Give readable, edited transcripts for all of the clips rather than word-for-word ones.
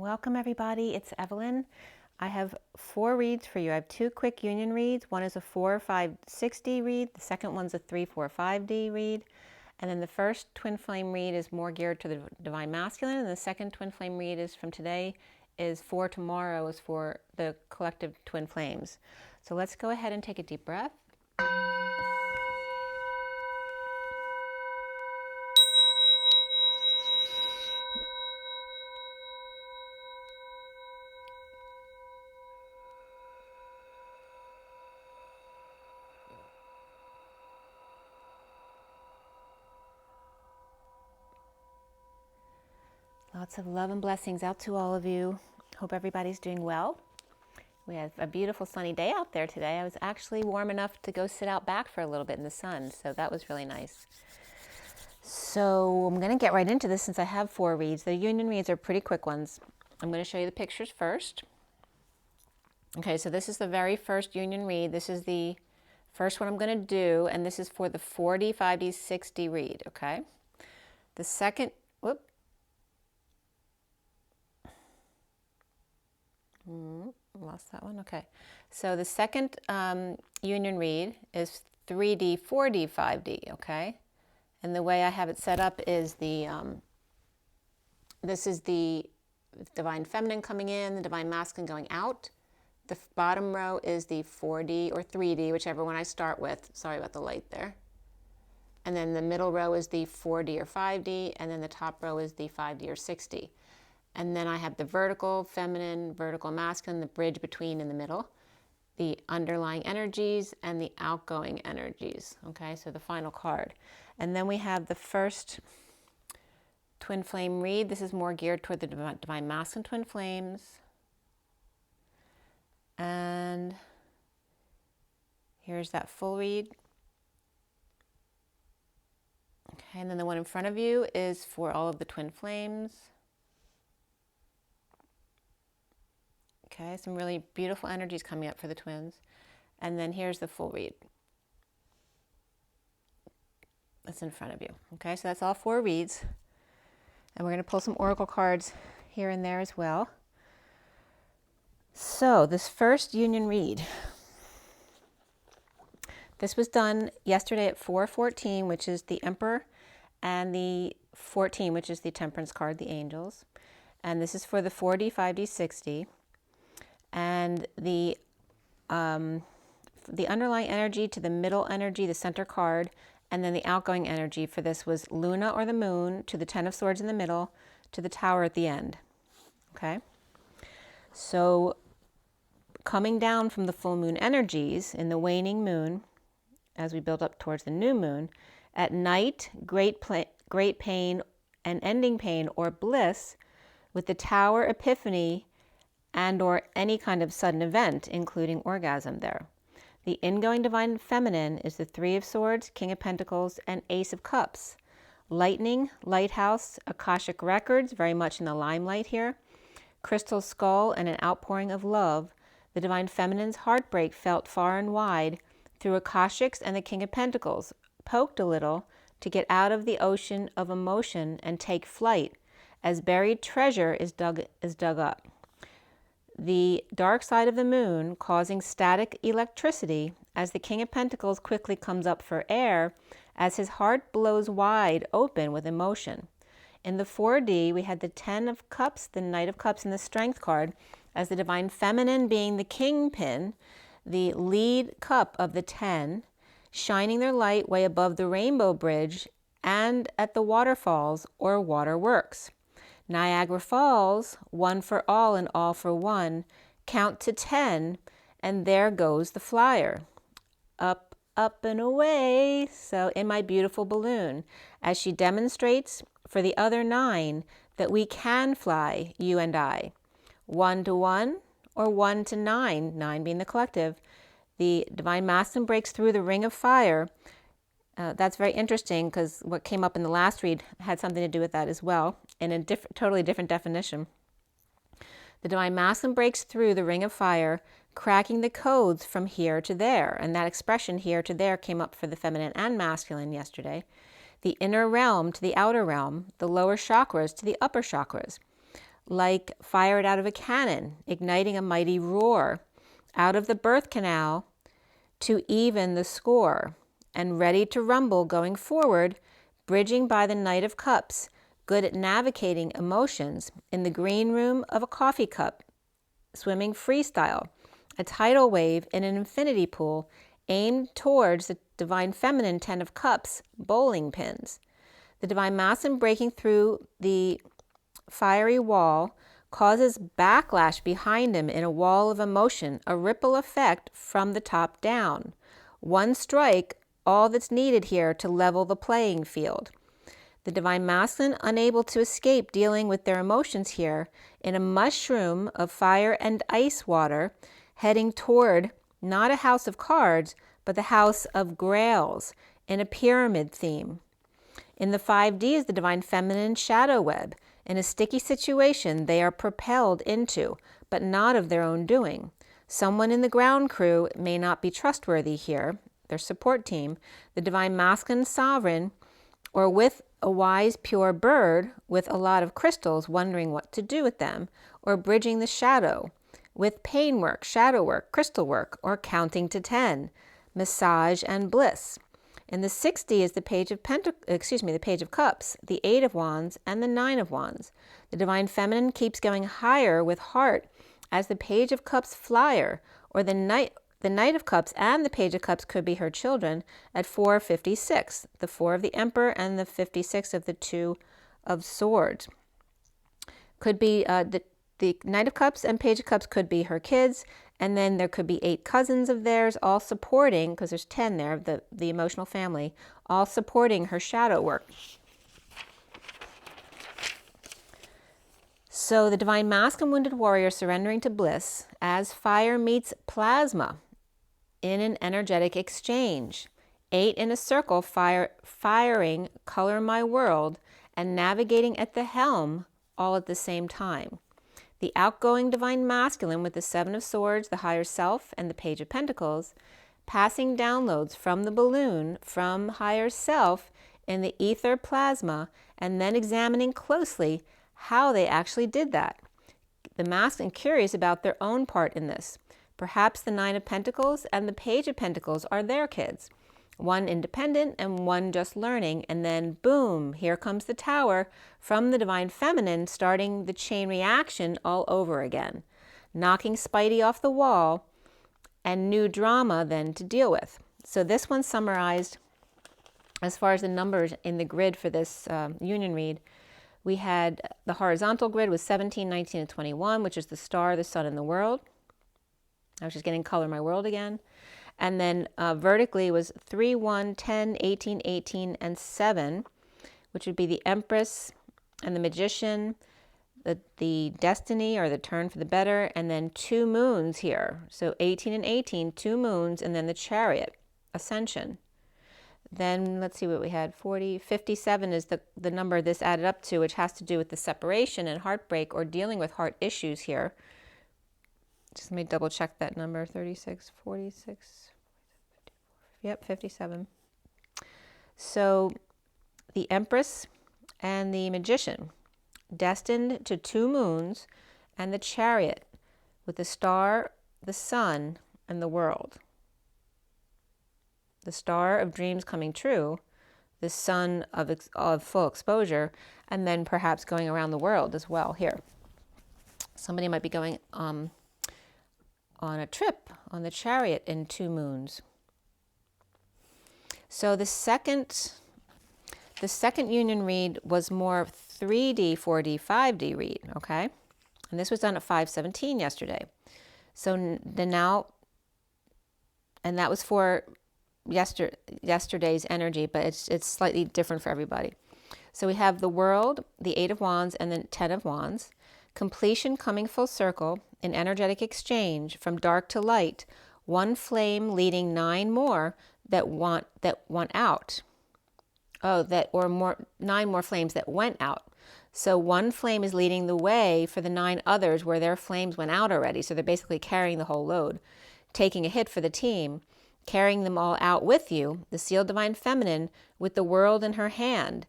Welcome everybody, it's Evelyn. I have 4 reads for you. I have 2 quick union reads. One is a 4-5-6D read, the second one's a 3-4-5D read, and then the first twin flame read is more geared to the Divine Masculine, and the second twin flame read is from today, is for tomorrow, is for the collective twin flames. So let's go ahead and take a deep breath. Lots of love and blessings out to all of you. Hope everybody's doing well. We have a beautiful sunny day out there today. I was actually warm enough to go sit out back for a little bit in the sun, so that was really nice. So I'm going to get right into this since I have 4 reads. The union reads are pretty quick ones. I'm going to show you the pictures first. Okay, so this is the very first union read. This is the first one I'm going to do, and this is for the 4D, 5D, 6D read, okay? The second, lost that one. Okay, so the second union read is 3D, 4D, 5D. Okay, and the way I have it set up is the this is the Divine Feminine coming in, the Divine Masculine going out. The bottom row is the 4D or 3D, whichever one I start with. Sorry about the light there. And then the middle row is the 4D or 5D, and then the top row is the 5D or 6D. And then I have the vertical feminine, vertical masculine, the bridge between in the middle, the underlying energies, and the outgoing energies. Okay, so the final card. And then we have the first twin flame read. This is more geared toward the Divine Masculine twin flames. And here's that full read. Okay, and then the one in front of you is for all of the twin flames. Okay, some really beautiful energies coming up for the twins. And then here's the full read. That's in front of you. Okay, so that's all 4 reads. And we're going to pull some oracle cards here and there as well. So this first union read. This was done yesterday at 4:14, which is the Emperor, and the 14, which is the Temperance card, the Angels. And this is for the 4D, 5D, 6D. And the underlying energy to the middle energy, the center card, and then the outgoing energy for this was Luna or the Moon to the 10 of Swords in the middle to the Tower at the end. Okay? So coming down from the full moon energies in the waning moon, as we build up towards the new moon, at night, great pain and ending pain or bliss with the Tower Epiphany and or any kind of sudden event, including orgasm there. The ingoing Divine Feminine is the 3 of Swords, King of Pentacles, and Ace of Cups. Lightning, Lighthouse, Akashic Records, very much in the limelight here. Crystal Skull and an outpouring of love. The Divine Feminine's heartbreak felt far and wide through Akashics and the King of Pentacles, poked a little to get out of the ocean of emotion and take flight as buried treasure is dug up. The dark side of the moon causing static electricity as the King of Pentacles quickly comes up for air as his heart blows wide open with emotion. In the 4D, we had the 10 of Cups, the Knight of Cups, and the Strength card as the Divine Feminine being the kingpin, the lead cup of the 10, shining their light way above the rainbow bridge and at the waterfalls or waterworks. Niagara Falls, 1 for all and all for one, count to 10, and there goes the flyer. Up, up and away, so in my beautiful balloon, as she demonstrates for the other 9 that we can fly, you and I. 1 to 1 or 1 to 9, 9 being the collective. The Divine Masculine breaks through the ring of fire. That's very interesting because what came up in the last read had something to do with that as well, in a totally different definition. The Divine Masculine breaks through the ring of fire, cracking the codes from here to there. And that expression here to there came up for the feminine and masculine yesterday. The inner realm to the outer realm, the lower chakras to the upper chakras. like fired out of a cannon, igniting a mighty roar, out of the birth canal to even the score, and ready to rumble going forward, bridging by the Knight of Cups, good at navigating emotions, in the green room of a coffee cup, swimming freestyle, a tidal wave in an infinity pool, aimed towards the Divine Feminine 10 of Cups, bowling pins. The Divine Masculine breaking through the fiery wall causes backlash behind him in a wall of emotion, a ripple effect from the top down. One strike, all that's needed here to level the playing field. The Divine Masculine unable to escape dealing with their emotions here in a mushroom of fire and ice water, heading toward not a house of cards, but the house of grails in a pyramid theme. In the 5D is the Divine Feminine shadow web. In a sticky situation they are propelled into, but not of their own doing. Someone in the ground crew may not be trustworthy here, their support team, the Divine Masculine sovereign, or with a wise pure bird with a lot of crystals wondering what to do with them, or bridging the shadow with pain work, shadow work, crystal work, or counting to 10, massage and bliss. In the 60 is the Page of the Page of Cups, the 8 of Wands, and the 9 of Wands. The Divine Feminine keeps going higher with heart as the Page of Cups flyer, or the Knight of Cups and the Page of Cups could be her children at 456, the 4 of the Emperor and the 56 of the 2 of Swords. Could be the Knight of Cups and Page of Cups could be her kids, and then there could be 8 cousins of theirs all supporting, because there's 10 there, the emotional family, all supporting her shadow work. So the Divine Masculine Wounded Warrior surrendering to bliss as fire meets plasma in an energetic exchange. 8 in a circle firing Color My World and navigating at the helm all at the same time. The outgoing Divine Masculine with the 7 of Swords, the higher self, and the Page of Pentacles, passing downloads from the balloon from higher self in the ether plasma, and then examining closely how they actually did that. The Masculine curious about their own part in this. Perhaps the 9 of Pentacles and the Page of Pentacles are their kids. One independent and one just learning, and then boom, here comes the Tower from the Divine Feminine, starting the chain reaction all over again, knocking Spidey off the wall, and new drama then to deal with. So this one summarized, as far as the numbers in the grid for this union read, we had the horizontal grid was 17, 19, and 21, which is the star, the sun, and the world. I was just getting Color My World again. And then vertically was 3, 1, 10, 18, 18, and 7, which would be the Empress and the Magician, the Destiny or the Turn for the Better, and then 2 moons here. So 18 and 18, 2 moons, and then the Chariot, Ascension. Then let's see what we had, 57 is the number this added up to, which has to do with the separation and heartbreak or dealing with heart issues here. Just let me double check that number, 36, 46, yep, 57. So the Empress and the Magician, destined to 2 moons, and the Chariot with the star, the sun, and the world. The star of dreams coming true, the sun of full exposure, and then perhaps going around the world as well here. Somebody might be going on a trip on the Chariot in 2 moons. So the second union read was more 3D, 4D, 5D read, okay? And this was done at 5:17 yesterday. So now, and that was for yesterday's energy, but it's slightly different for everybody. So we have the World, the 8 of Wands, and the 10 of Wands. Completion coming full circle, an energetic exchange from dark to light, one flame leading 9 more that want out. Oh, 9 more flames that went out. So one flame is leading the way for the 9 others where their flames went out already. So they're basically carrying the whole load, taking a hit for the team, carrying them all out with you. The Sealed Divine Feminine with the world in her hand.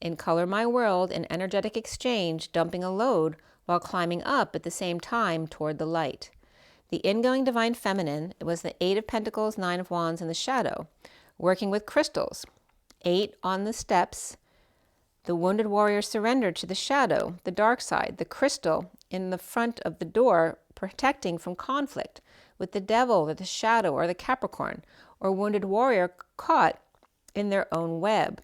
In Color My World, an energetic exchange, dumping a load, while climbing up at the same time toward the light. The ingoing divine feminine was the 8 of Pentacles, 9 of Wands in the shadow, working with crystals. 8 on the steps. The wounded warrior surrendered to the shadow, the dark side, the crystal in the front of the door, protecting from conflict with the devil or the shadow or the Capricorn, or wounded warrior caught in their own web.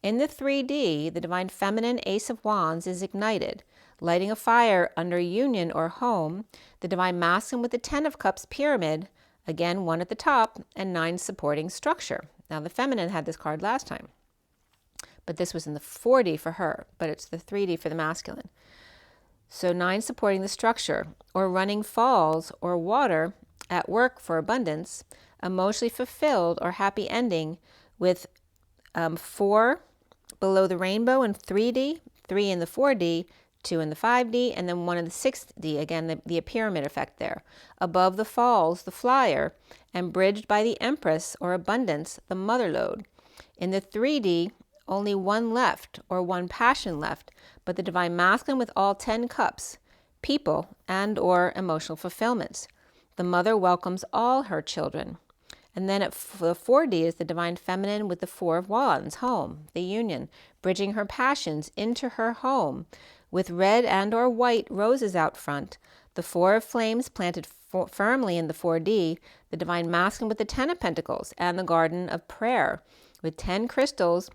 In the 3D, the divine feminine Ace of Wands is ignited, lighting a fire under union or home, the divine masculine with the 10 of Cups pyramid, again 1 at the top, and 9 supporting structure. Now the feminine had this card last time, but this was in the 4D for her, but it's the 3D for the masculine. So 9 supporting the structure, or running falls or water at work for abundance, emotionally fulfilled or happy ending with 4 below the rainbow in 3D, 3 in the 4D, 2 in the 5D, and then 1 in the 6D, again, the pyramid effect there. Above the falls, the flyer, and bridged by the Empress or abundance, the mother lode. In the 3D, only 1 left, or 1 passion left, but the divine masculine with all 10 cups, people and or emotional fulfillments. The mother welcomes all her children. And then the 4D is the divine feminine with the 4 of Wands, home, the union, bridging her passions into her home, with red and or white roses out front, the 4 of flames planted firmly in the 4D, the divine masculine with the 10 of Pentacles, and the garden of prayer, with 10 crystals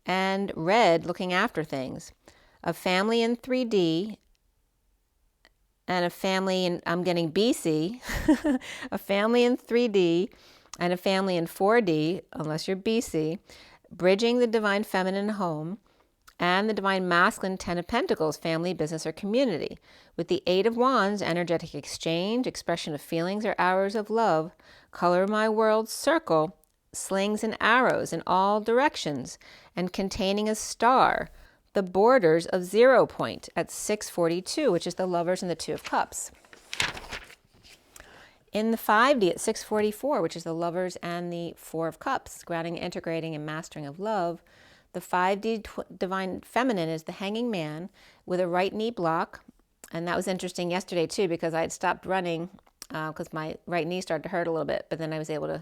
and red looking after things. A family in 3D, and a family in, I'm getting BC, a family in 3D, and a family in 4D, unless you're BC, bridging the divine feminine home, and the divine masculine 10 of Pentacles, family, business, or community, with the 8 of Wands, energetic exchange, expression of feelings or hours of love, color my world circle, slings and arrows in all directions, and containing a star, the borders of 0 point at 642, which is the lovers and the 2 of Cups. In the 5D at 644, which is the lovers and the 4 of Cups, grounding, integrating, and mastering of love, the 5D divine feminine is the hanging man with a right knee block. And that was interesting yesterday too, because I had stopped running because my right knee started to hurt a little bit, but then I was able to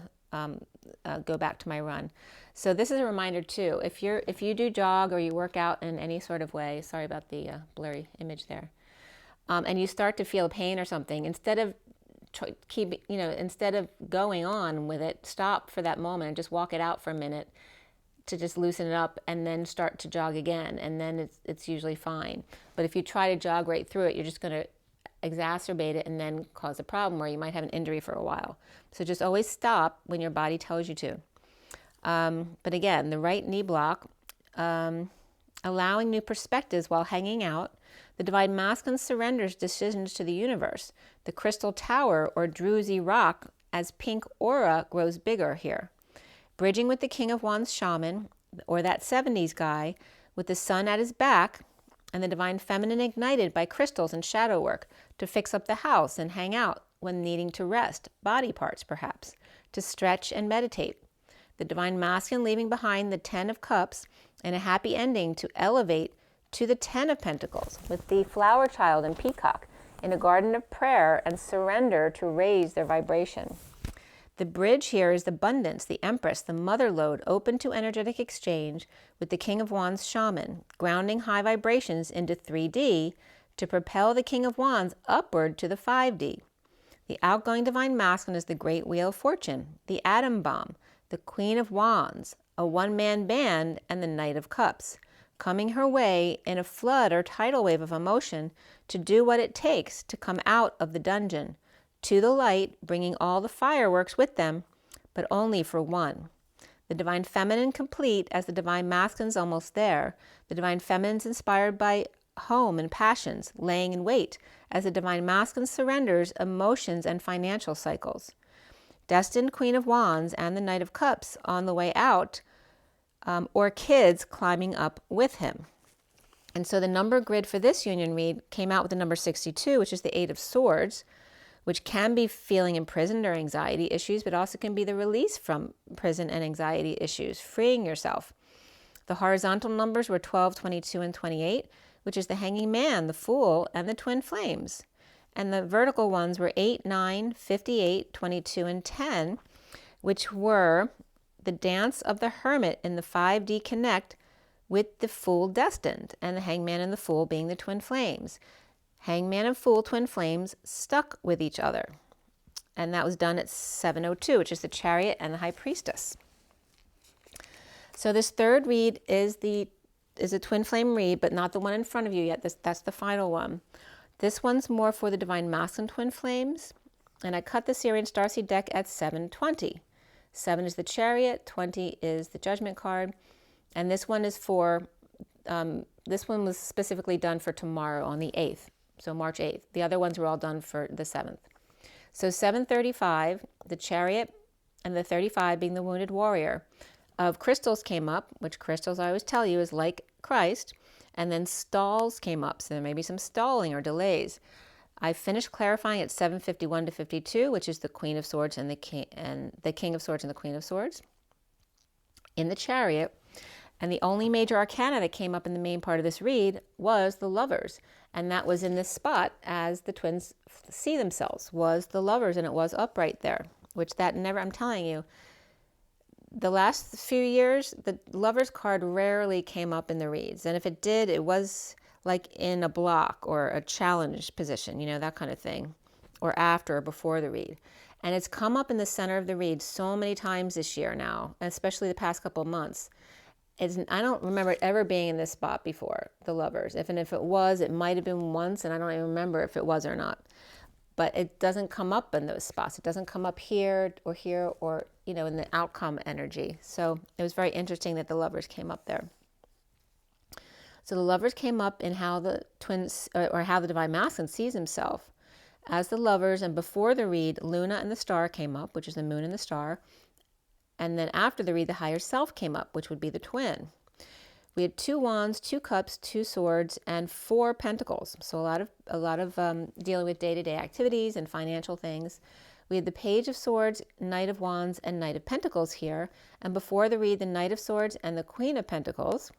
go back to my run. So this is a reminder too, if you do jog or you work out in any sort of way, sorry about the blurry image there, and you start to feel pain or something, instead of going on with it, stop for that moment and just walk it out for a minute to just loosen it up, and then start to jog again, and then it's usually fine. But if you try to jog right through it, you're just going to exacerbate it and then cause a problem where you might have an injury for a while. So just always stop when your body tells you to. But again, the right knee block, allowing new perspectives while hanging out. The divine masculine surrenders decisions to the universe. The crystal tower or druzy rock as pink aura grows bigger here. Bridging with the King of Wands shaman, or that 70s guy, with the sun at his back, and the divine feminine ignited by crystals and shadow work to fix up the house and hang out when needing to rest, body parts perhaps, to stretch and meditate. The divine masculine leaving behind the 10 of Cups and a happy ending to elevate to the 10 of Pentacles with the flower child and peacock in a garden of prayer and surrender to raise their vibration. The bridge here is the abundance, the Empress, the mother lode, open to energetic exchange with the King of Wands shaman, grounding high vibrations into 3D to propel the King of Wands upward to the 5D. The outgoing divine masculine is the great wheel of fortune, the atom bomb, the Queen of Wands, a one-man band, and the Knight of Cups, coming her way in a flood or tidal wave of emotion to do what it takes to come out of the dungeon, to the light, bringing all the fireworks with them, but only for one. The divine feminine complete as the divine masculine's almost there. The divine feminine's inspired by home and passions, laying in wait, as the divine masculine surrenders emotions and financial cycles. Destined Queen of Wands and the Knight of Cups on the way out, or kids climbing up with him. And so the number grid for this union read came out with the number 62, which is the 8 of Swords, which can be feeling imprisoned or anxiety issues, but also can be the release from prison and anxiety issues, freeing yourself. The horizontal numbers were 12, 22, and 28, which is the Hanging Man, the Fool, and the Twin Flames. And the vertical ones were 8, 9, 58, 22, and 10, which were the dance of the Hermit in the 5D connect with the Fool destined, and the Hangman and the Fool being the Twin Flames. Hangman and Fool, Twin Flames, stuck with each other. And that was done at 7:02, which is the Chariot and the High Priestess. So this third read is a Twin Flame read, but not the one in front of you yet. That's the final one. This one's more for the Divine Masculine Twin Flames. And I cut the SIRIAN Starseed deck at 7:20. 7 is the Chariot, 20 is the Judgment card. And this one is for, this one was specifically done for tomorrow on the 8th, so March 8th. The other ones were all done for the 7th. So 7:35, the Chariot, and the 35 being the Wounded Warrior. Of crystals came up, which crystals I always tell you is like Christ, and then stalls came up, so there may be some stalling or delays. I finished clarifying at 7:51 to 52, which is the Queen of Swords and the King of Swords and the Queen of Swords in the Chariot. And the only major arcana that came up in the main part of this read was the Lovers. And that was in this spot as the twins see themselves, was the Lovers, and it was upright there, which that never, I'm telling you, the last few years, the Lovers card rarely came up in the reads. And if it did, it was like in a block or a challenge position, you know, that kind of thing, or after or before the read. And it's come up in the center of the read so many times this year now, especially the past couple of months. I don't remember it ever being in this spot before, the Lovers. If it was, it might have been once, and I don't even remember if it was or not. But it doesn't come up in those spots. It doesn't come up here, or you know, in the outcome energy. So it was very interesting that the Lovers came up there. So the Lovers came up in how the twins, or how the Divine Masculine sees himself as the Lovers. And before the read, Luna and the Star came up, which is the Moon and the Star. And then after the read, the Higher Self came up, which would be the Twin. We had 2 Wands, 2 Cups, 2 Swords, and 4 Pentacles. So a lot of dealing with day-to-day activities and financial things. We had the Page of Swords, Knight of Wands, and Knight of Pentacles here. And before the read, the Knight of Swords and the Queen of Pentacles.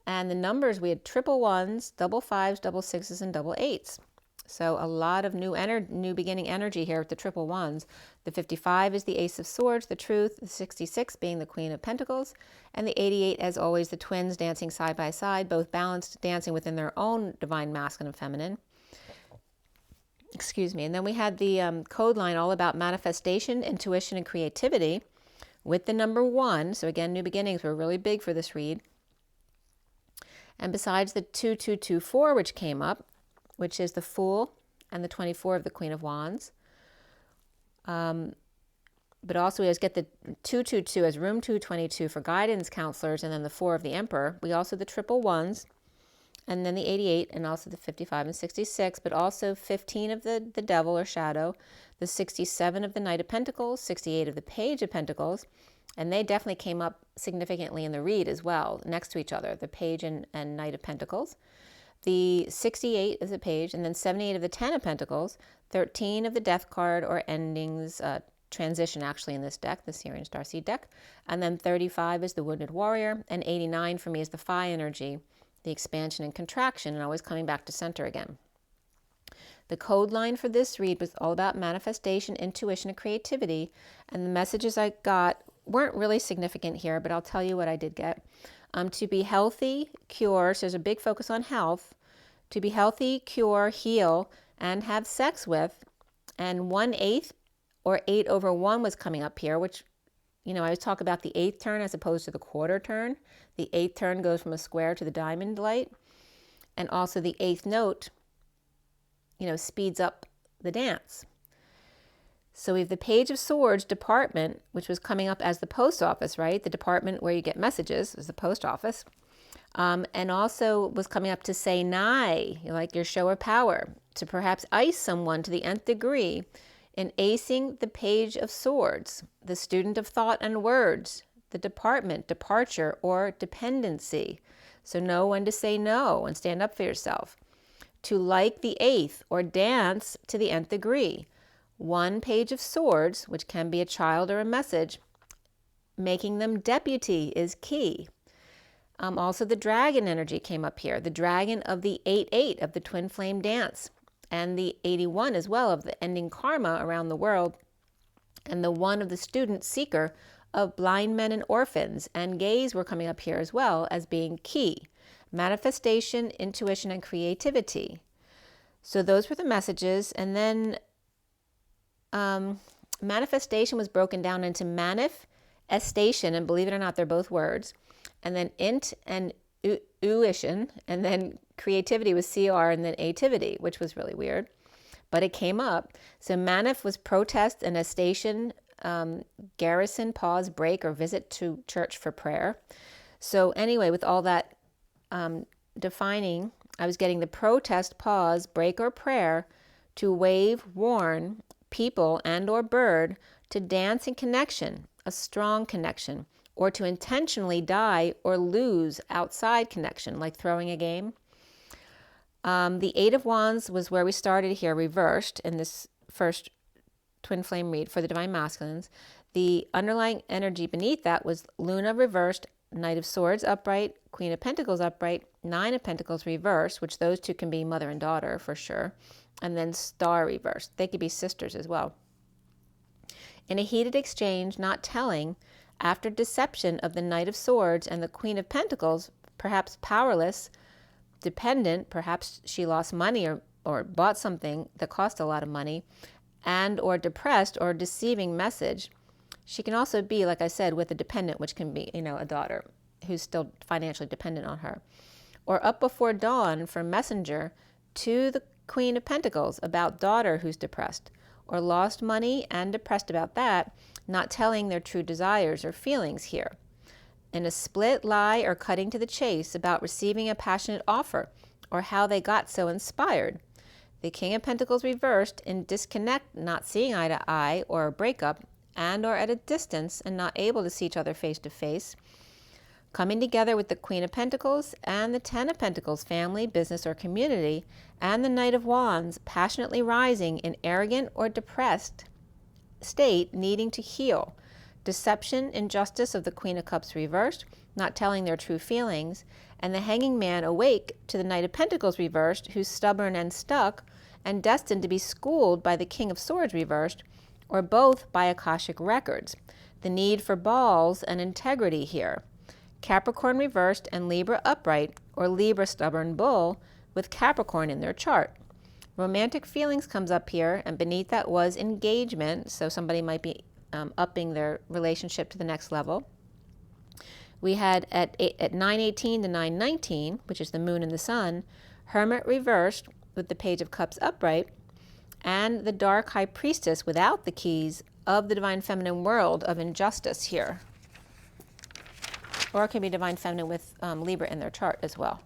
And the numbers, we had triple ones, double fives, double sixes, and double eights. So a lot of new beginning energy here with the triple ones. The 55 is the Ace of Swords, the Truth, the 66 being the Queen of Pentacles, and the 88, as always, the twins dancing side by side, both balanced, dancing within their own Divine Masculine and Feminine. Excuse me. And then we had the code line all about manifestation, intuition, and creativity with the number 1. So again, new beginnings were really big for this read. And besides the 2224, which came up, which is the Fool and the 24 of the Queen of Wands. But also we get the 222 as room 222 for guidance counselors, and then the 4 of the Emperor. We also the triple ones, and then the 88, and also the 55 and 66, but also 15 of the Devil or Shadow, the 67 of the Knight of Pentacles, 68 of the Page of Pentacles, and they definitely came up significantly in the read as well, next to each other, the Page and Knight of Pentacles. The 68 is a Page, and then 78 of the 10 of Pentacles, 13 of the Death card or endings, transition actually in this deck, the SIRIAN Starseed deck, and then 35 is the Wounded Warrior, and 89 for me is the Phi energy, the expansion and contraction, and always coming back to center again. The code line for this read was all about manifestation, intuition, and creativity, and the messages I got weren't really significant here, but I'll tell you what I did get. To be healthy, cure, so there's a big focus on health, to be healthy, cure, heal, and have sex with, and 1/8 or 8/1 was coming up here, which, you know, I always talk about the 8th turn as opposed to the quarter turn. The 8th turn goes from a square to the diamond light, and also the 8th note, you know, speeds up the dance. So we have the Page of Swords department, which was coming up as the post office, right? The department where you get messages is the post office. And also was coming up to say nigh, like your show of power, to perhaps ice someone to the nth degree in acing the Page of Swords, the student of thought and words, the department, departure, or dependency. So know when to say no and stand up for yourself. To like the 8th or dance to the nth degree. 1 Page of Swords, which can be a child or a message, making them deputy is key. Also, the dragon energy came up here. The dragon of the 8-8 of the twin flame dance, and the 81 as well of the ending karma around the world, and the 1 of the student seeker of blind men and orphans and gays were coming up here as well as being key. Manifestation, intuition, and creativity. So those were the messages. And then manifestation was broken down into manifestation, and believe it or not, they're both words. And then int and uition, and then creativity was CR, and then ativity, which was really weird. But it came up. So manif was protest, and estation, garrison, pause, break, or visit to church for prayer. So anyway, with all that defining, I was getting the protest, pause, break, or prayer to wave, warn people and or bird to dance in connection, a strong connection, or to intentionally die or lose outside connection, like throwing a game. The 8 of Wands was where we started here, reversed in this first twin flame read for the Divine Masculines. The underlying energy beneath that was Luna reversed, Knight of Swords upright, Queen of Pentacles upright, 9 of Pentacles reversed, which those two can be mother and daughter for sure, and then Star reversed. They could be sisters as well. In a heated exchange, not telling, after deception of the Knight of Swords and the Queen of Pentacles, perhaps powerless, dependent, perhaps she lost money or bought something that cost a lot of money, and or depressed or deceiving message. She can also be, like I said, with a dependent, which can be, a daughter who's still financially dependent on her. Or up before dawn for messenger to the Queen of Pentacles about daughter who's depressed, or lost money and depressed about that, not telling their true desires or feelings here. In a split lie or cutting to the chase about receiving a passionate offer or how they got so inspired. The King of Pentacles reversed in disconnect, not seeing eye to eye, or a breakup, and or at a distance and not able to see each other face to face. Coming together with the Queen of Pentacles and the 10 of Pentacles, family, business, or community, and the Knight of Wands, passionately rising in arrogant or depressed state, needing to heal. Deception, injustice of the Queen of Cups reversed, not telling their true feelings, and the Hanging Man awake to the Knight of Pentacles reversed, who's stubborn and stuck, and destined to be schooled by the King of Swords reversed, or both by Akashic records. The need for balls and integrity here. Capricorn reversed and Libra upright, or Libra stubborn bull, with Capricorn in their chart. Romantic feelings comes up here, and beneath that was engagement, so somebody might be upping their relationship to the next level. We had at 9:18 to 9:19, which is the moon and the sun, Hermit reversed with the Page of Cups upright, and the Dark High Priestess without the keys of the Divine Feminine world of injustice here. Or it can be Divine Feminine with Libra in their chart as well.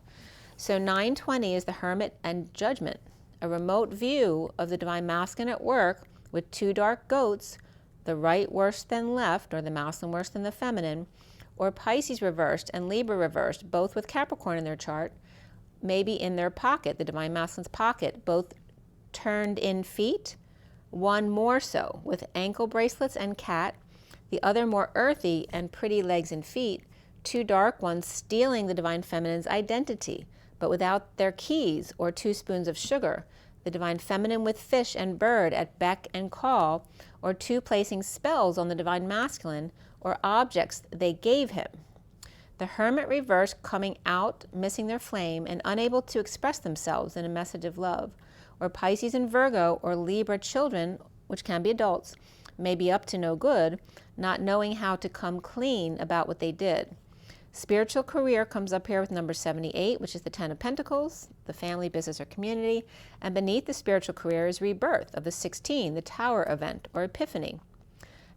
So 9:20 is the Hermit and Judgment, a remote view of the Divine Masculine at work with 2 dark goats, the right worse than left, or the masculine worse than the feminine, or Pisces reversed and Libra reversed, both with Capricorn in their chart, maybe in their pocket, the Divine Masculine's pocket, both turned in feet, one more so, with ankle bracelets and cat, the other more earthy and pretty legs and feet, 2 dark ones stealing the Divine Feminine's identity, but without their keys or 2 spoons of sugar, the Divine Feminine with fish and bird at beck and call, or 2 placing spells on the Divine Masculine, or objects they gave him. The Hermit reverse coming out, missing their flame, and unable to express themselves in a message of love, or Pisces and Virgo or Libra children, which can be adults, may be up to no good, not knowing how to come clean about what they did. Spiritual career comes up here with number 78, which is the 10 of Pentacles, the family, business, or community. And beneath the spiritual career is rebirth of the 16, the Tower event or Epiphany.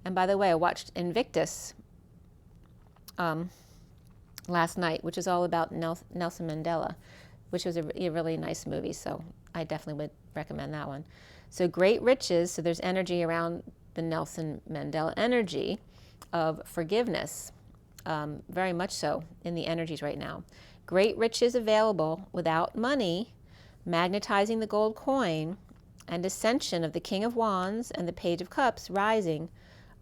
And by the way, I watched Invictus last night, which is all about Nelson Mandela, which was a really nice movie. So I definitely would recommend that one. So great riches. So there's energy around the Nelson Mandela energy of forgiveness. Very much so in the energies right now. Great riches available without money, magnetizing the gold coin, and ascension of the King of Wands and the Page of Cups rising,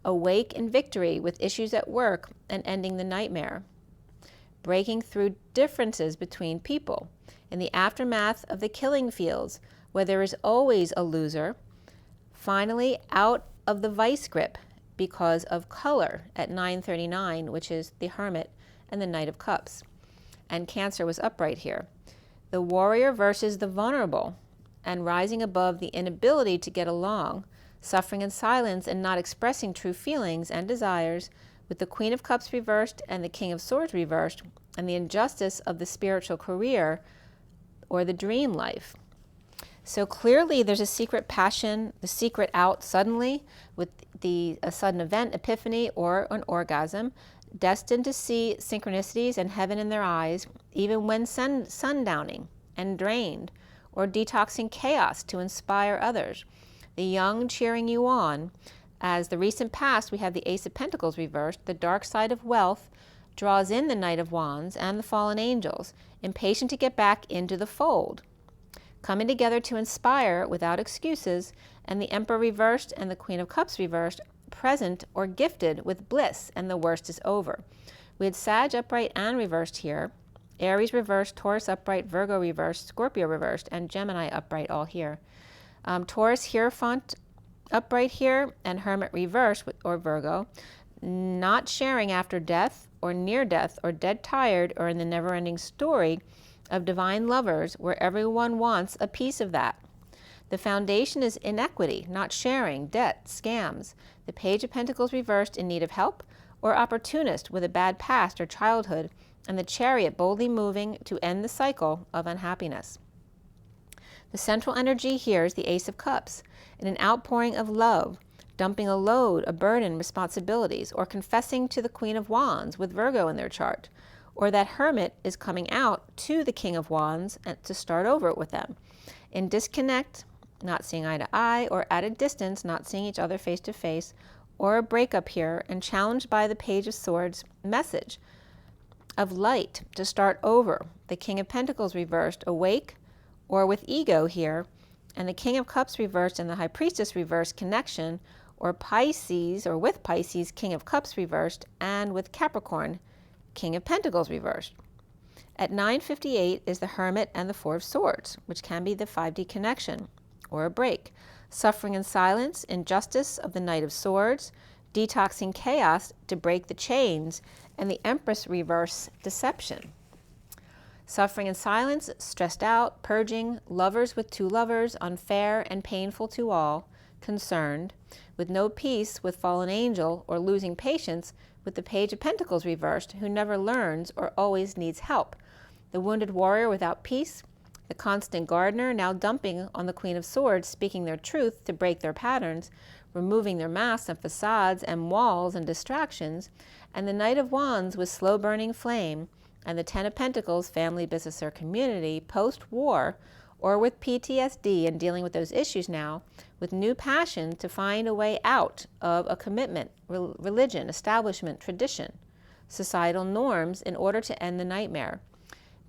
awake in victory with issues at work and ending the nightmare. breaking through differences between people. In the aftermath of the killing fields, where there is always a loser, finally out of the vice grip because of color at 939, which is the Hermit and the Knight of Cups. And Cancer was upright here. The warrior versus the vulnerable, and rising above the inability to get along, suffering in silence and not expressing true feelings and desires, with the Queen of Cups reversed and the King of Swords reversed, and the injustice of the spiritual career or the dream life. So clearly there's a secret passion, the secret out suddenly with a sudden event, epiphany, or an orgasm, destined to see synchronicities and heaven in their eyes, even when sundowning and drained, or detoxing chaos to inspire others. The young cheering you on. As the recent past, we have the Ace of Pentacles reversed. The dark side of wealth draws in the Knight of Wands and the fallen angels, impatient to get back into the fold. Coming together to inspire without excuses, and the Emperor reversed and the Queen of Cups reversed, present or gifted with bliss, and the worst is over. We had Sag upright and reversed here, Aries reversed, Taurus upright, Virgo reversed, Scorpio reversed, and Gemini upright all here. Taurus Hierophant upright here, and Hermit reversed, or Virgo, not sharing after death or near death or dead tired or in the never-ending story of divine lovers where everyone wants a piece of that. The foundation is inequity, not sharing, debt, scams. The Page of Pentacles reversed, in need of help, or opportunist with a bad past or childhood, and the Chariot boldly moving to end the cycle of unhappiness. The central energy here is the Ace of Cups, in an outpouring of love, dumping a load, a burden, responsibilities, or confessing to the Queen of Wands with Virgo in their chart, or that Hermit is coming out to the King of Wands and to start over with them. In disconnect, not seeing eye to eye, or at a distance, not seeing each other face to face, or a breakup here, and challenged by the Page of Swords message of light to start over. The King of Pentacles reversed, awake, or with ego here, and the King of Cups reversed and the High Priestess reversed, connection, or Pisces, or with Pisces, King of Cups reversed, and with Capricorn, King of Pentacles reversed. At 9:58 is the Hermit and the Four of Swords, which can be the 5D connection, or a break. Suffering in silence, injustice of the Knight of Swords, detoxing chaos to break the chains, and the Empress reverse, deception. Suffering in silence, stressed out, purging, lovers with two lovers, unfair and painful to all, concerned, with no peace with fallen angel, or losing patience with the Page of Pentacles reversed, who never learns or always needs help. The wounded warrior without peace, the constant gardener now dumping on the Queen of Swords, speaking their truth to break their patterns, removing their masks and facades and walls and distractions, and the Knight of Wands with slow burning flame, and the Ten of Pentacles, family, business, or community, post-war, or with PTSD and dealing with those issues now, with new passion to find a way out of a commitment, religion, establishment, tradition, societal norms in order to end the nightmare.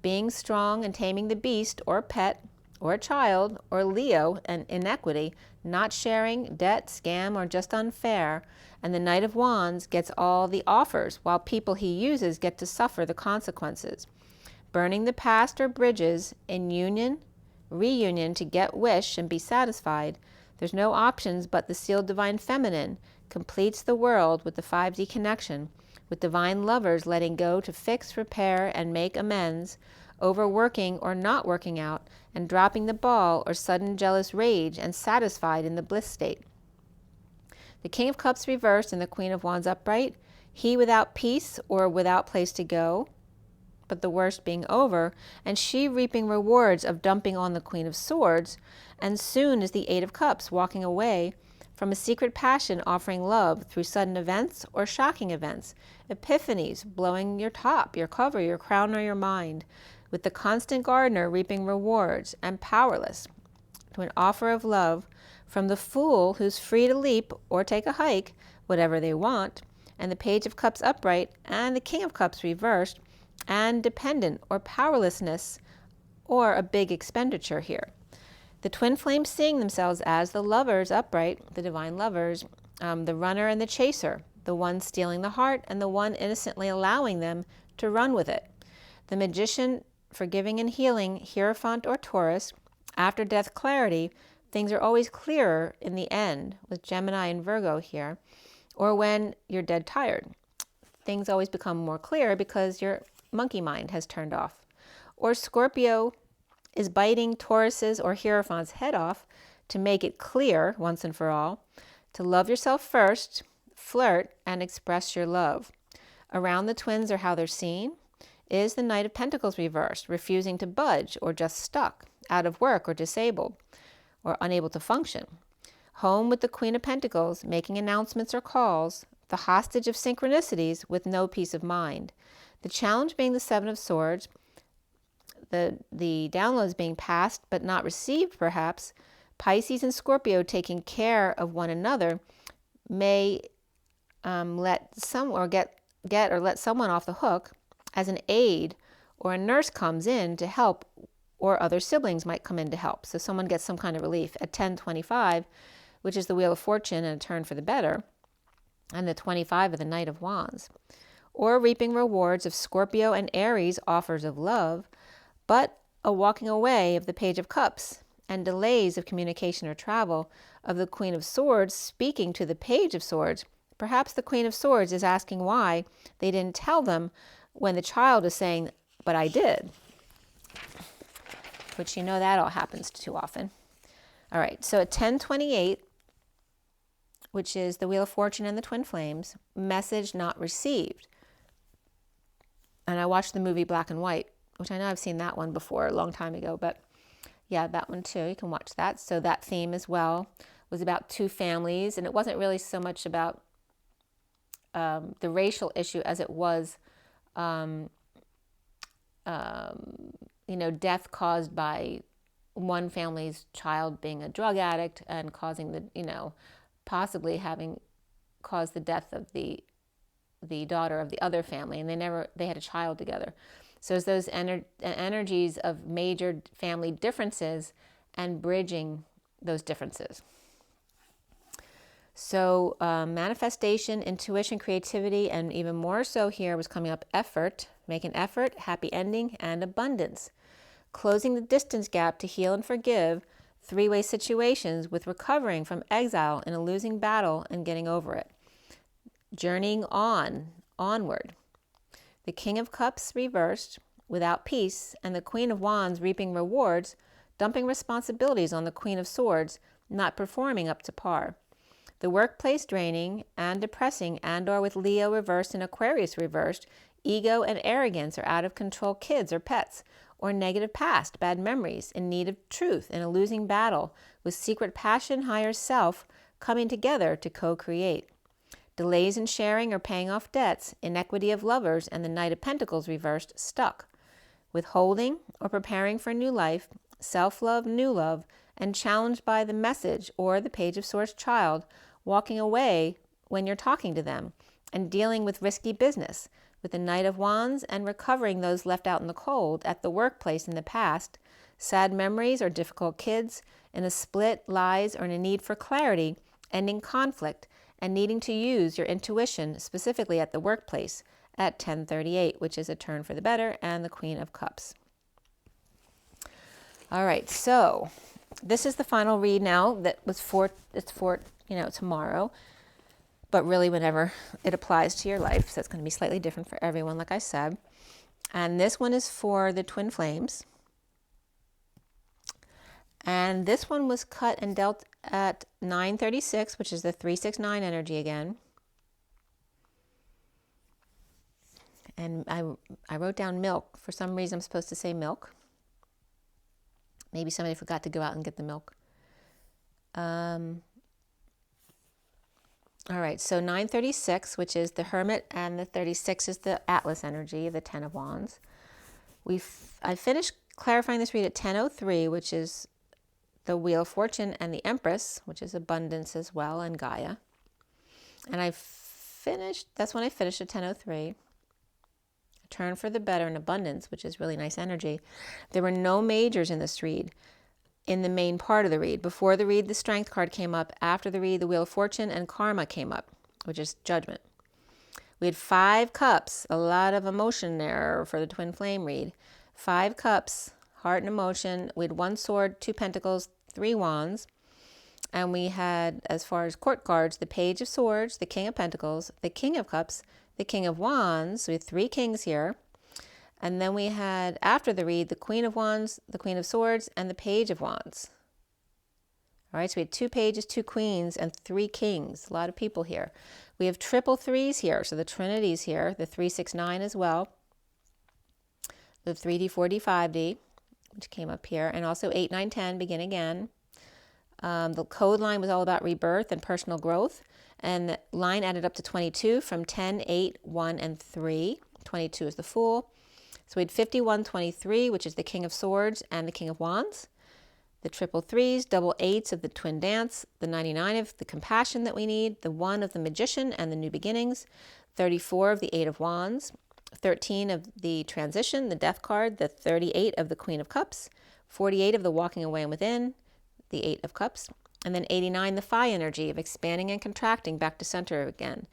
Being strong and taming the beast or pet or child or Leo and inequity, not sharing, debt, scam, or just unfair, and the Knight of Wands gets all the offers while people he uses get to suffer the consequences. Burning the past or bridges in union, reunion to get wish and be satisfied. There's no options but the sealed divine feminine completes the world with the 5D connection, with divine lovers letting go to fix, repair, and make amends, overworking or not working out, and dropping the ball or sudden jealous rage and satisfied in the bliss state. The King of Cups reversed and the Queen of Wands upright, he without peace or without place to go, but the worst being over, and she reaping rewards of dumping on the Queen of Swords, and soon is the Eight of Cups walking away from a secret passion, offering love through sudden events or shocking events, epiphanies, blowing your top, your cover, your crown, or your mind, with the constant gardener reaping rewards, and powerless to an offer of love from the Fool who's free to leap or take a hike, whatever they want, and the Page of Cups upright and the King of Cups reversed, and dependent or powerlessness or a big expenditure here. The twin flames seeing themselves as the lovers upright, the divine lovers, the runner and the chaser, the one stealing the heart and the one innocently allowing them to run with it. The Magician, forgiving and healing, Hierophant or Taurus. After death clarity, things are always clearer in the end, with Gemini and Virgo here. Or when you're dead tired. Things always become more clear because your monkey mind has turned off. Or Scorpio is biting Taurus's or Hierophant's head off to make it clear once and for all, to love yourself first, flirt, and express your love. Around the twins, or how they're seen, is the Knight of Pentacles reversed, refusing to budge or just stuck, out of work or disabled, or unable to function. Home with the Queen of Pentacles, making announcements or calls, the hostage of synchronicities with no peace of mind. The challenge being the Seven of Swords, the downloads being passed but not received perhaps. Pisces and Scorpio taking care of one another may let someone off the hook as an aide, or a nurse comes in to help, or other siblings might come in to help. So someone gets some kind of relief at 1025, which is the Wheel of Fortune and a turn for the better, and the 25 of the Knight of Wands. Or reaping rewards of Scorpio and Aries offers of love, but a walking away of the Page of Cups and delays of communication or travel of the Queen of Swords speaking to the Page of Swords. Perhaps the Queen of Swords is asking why they didn't tell them when the child is saying, but I did. Which you know that all happens too often. All right, so at 1028, which is the Wheel of Fortune and the Twin Flames, message not received. And I watched the movie Black and White, which I know I've seen that one before a long time ago, but yeah, that one too, you can watch that. So that theme as well was about two families, and it wasn't really so much about the racial issue as it was, death caused by one family's child being a drug addict and causing possibly having caused the death of the daughter of the other family, and they had a child together. So it's those energies of major family differences and bridging those differences. So manifestation, intuition, creativity, and even more so here was coming up effort, make an effort, happy ending, and abundance. Closing the distance gap to heal and forgive, three-way situations with recovering from exile in a losing battle and getting over it. Journeying onward. The King of Cups reversed, without peace, and the Queen of Wands reaping rewards, dumping responsibilities on the Queen of Swords, not performing up to par. The workplace draining and depressing, and/or with Leo reversed and Aquarius reversed, ego and arrogance or out of control kids or pets, or negative past, bad memories, in need of truth in a losing battle, with secret passion, higher self, coming together to co-create. Delays in sharing or paying off debts, inequity of lovers, and the Knight of Pentacles reversed, stuck. Withholding or preparing for new life, self-love, new love, and challenged by the message or the Page of Swords child, walking away when you're talking to them, and dealing with risky business, with the Knight of Wands, and recovering those left out in the cold at the workplace in the past, sad memories or difficult kids, in a split, lies, or in a need for clarity, ending conflict, and needing to use your intuition, specifically at the workplace, at 1038, which is a turn for the better, and the Queen of Cups. All right, so this is the final read now. It's for tomorrow, but really whenever it applies to your life. So it's going to be slightly different for everyone, like I said. And this one is for the Twin Flames. And this one was cut and dealt at 936, which is the 369 energy again. And I wrote down milk. For some reason, I'm supposed to say milk. Maybe somebody forgot to go out and get the milk. All right, so 936, which is the Hermit, and the 36 is the Atlas energy, the 10 of Wands. I finished clarifying this read at 1003, which is the Wheel of Fortune and the Empress, which is abundance as well, and Gaia. And that's when I finished at 1003. Turn for the better and abundance, which is really nice energy. There were no majors in this read, in the main part of the read. Before the read, the Strength card came up. After the read, the Wheel of Fortune and Karma came up, which is Judgment. We had 5 cups, a lot of emotion there for the twin flame read. 5 cups, heart and emotion. We had 1 sword, 2 pentacles, 3 wands. And we had, as far as court cards, the Page of Swords, the King of Pentacles, the King of Cups, the King of Wands. We had 3 kings here. And then we had, after the read, the Queen of Wands, the Queen of Swords, and the Page of Wands. All right, so we had 2 pages, 2 queens, and 3 kings. A lot of people here. We have triple threes here, so the Trinity's here, the 3, 6, 9 as well. The 3D, 4D, 5D, which came up here, and also 8, 9, 10, begin again. The code line was all about rebirth and personal growth, and the line added up to 22 from 10, 8, 1, and 3. 22 is the Fool. So we had 51, 23, which is the King of Swords and the King of Wands. The triple threes, double eights of the twin dance, the 99 of the compassion that we need, the 1 of the magician and the new beginnings, 34 of the 8 of wands, 13 of the transition, the death card, the 38 of the Queen of Cups, 48 of the walking away and within, the 8 of Cups, and then 89, the Phi energy of expanding and contracting back to center again.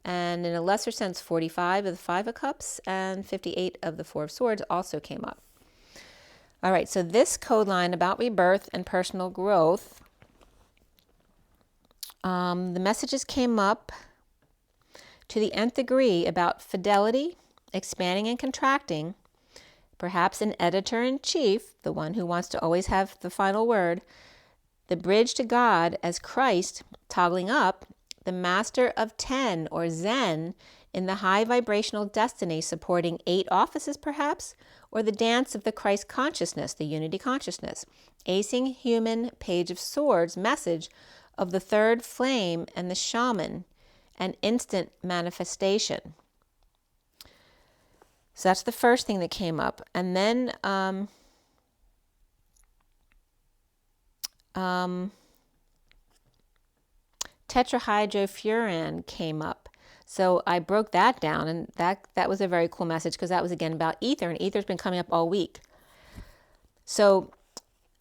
And in a lesser sense, 45 of the 5 of Cups and 58 of the 4 of Swords also came up. All right, so this code line about rebirth and personal growth, the messages came up to the nth degree about fidelity, expanding and contracting, perhaps an editor-in-chief, the one who wants to always have the final word, the bridge to God as Christ, toggling up, the master of 10 or Zen in the high vibrational destiny supporting 8 offices perhaps, or the dance of the Christ consciousness, the unity consciousness, acing human Page of Swords message of the third flame and the shaman, an instant manifestation. So that's the first thing that came up. And then tetrahydrofuran came up. So I broke that down, and that was a very cool message because that was again about ether, and ether's been coming up all week. So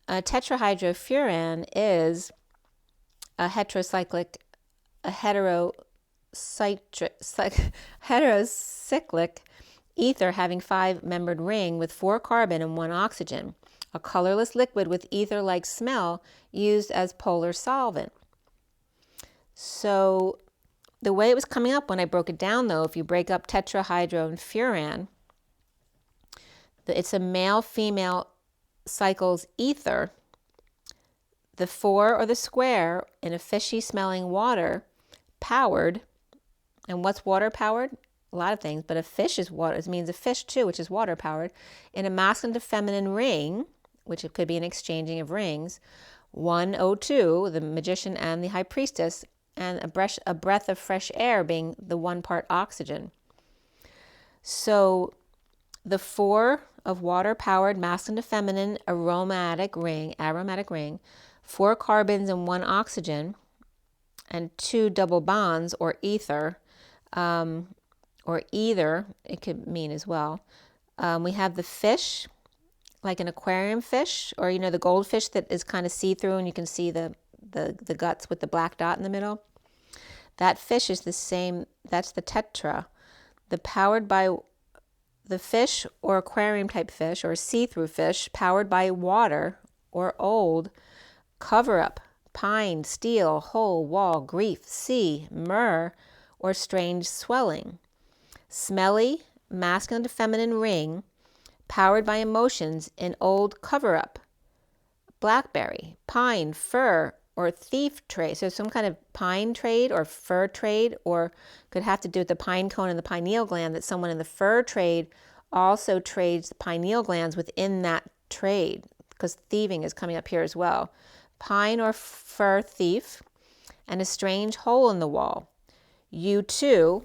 tetrahydrofuran is a heterocyclic ether having 5-membered ring with 4 carbon and 1 oxygen, a colorless liquid with ether-like smell used as polar solvent. So the way it was coming up when I broke it down, though, if you break up tetrahydro and furan, it's a male-female cycles ether. The 4 or the square in a fishy-smelling water powered. And what's water powered? A lot of things, but a fish is water. It means a fish too, which is water powered. In a masculine to feminine ring, which it could be an exchanging of rings, 102, the magician and the high priestess, and a breath of fresh air being the 1 part oxygen. So the 4 of water-powered masculine to feminine aromatic ring, 4 carbons and 1 oxygen, and 2 double bonds or ether, or either, it could mean as well. We have the fish, like an aquarium fish, or the goldfish that is kind of see-through and you can see the guts with the black dot in the middle. That fish is the same, that's the tetra. The powered by the fish or aquarium type fish or see-through fish powered by water or old, cover up, pine, steel, hole, wall, grief, sea, myrrh, or strange swelling. Smelly, masculine to feminine ring, powered by emotions in old cover-up. Blackberry, pine, fir, or thief trade. So some kind of pine trade or fur trade, or could have to do with the pine cone and the pineal gland, that someone in the fur trade also trades the pineal glands within that trade, because thieving is coming up here as well. Pine or fur thief, and a strange hole in the wall. U2,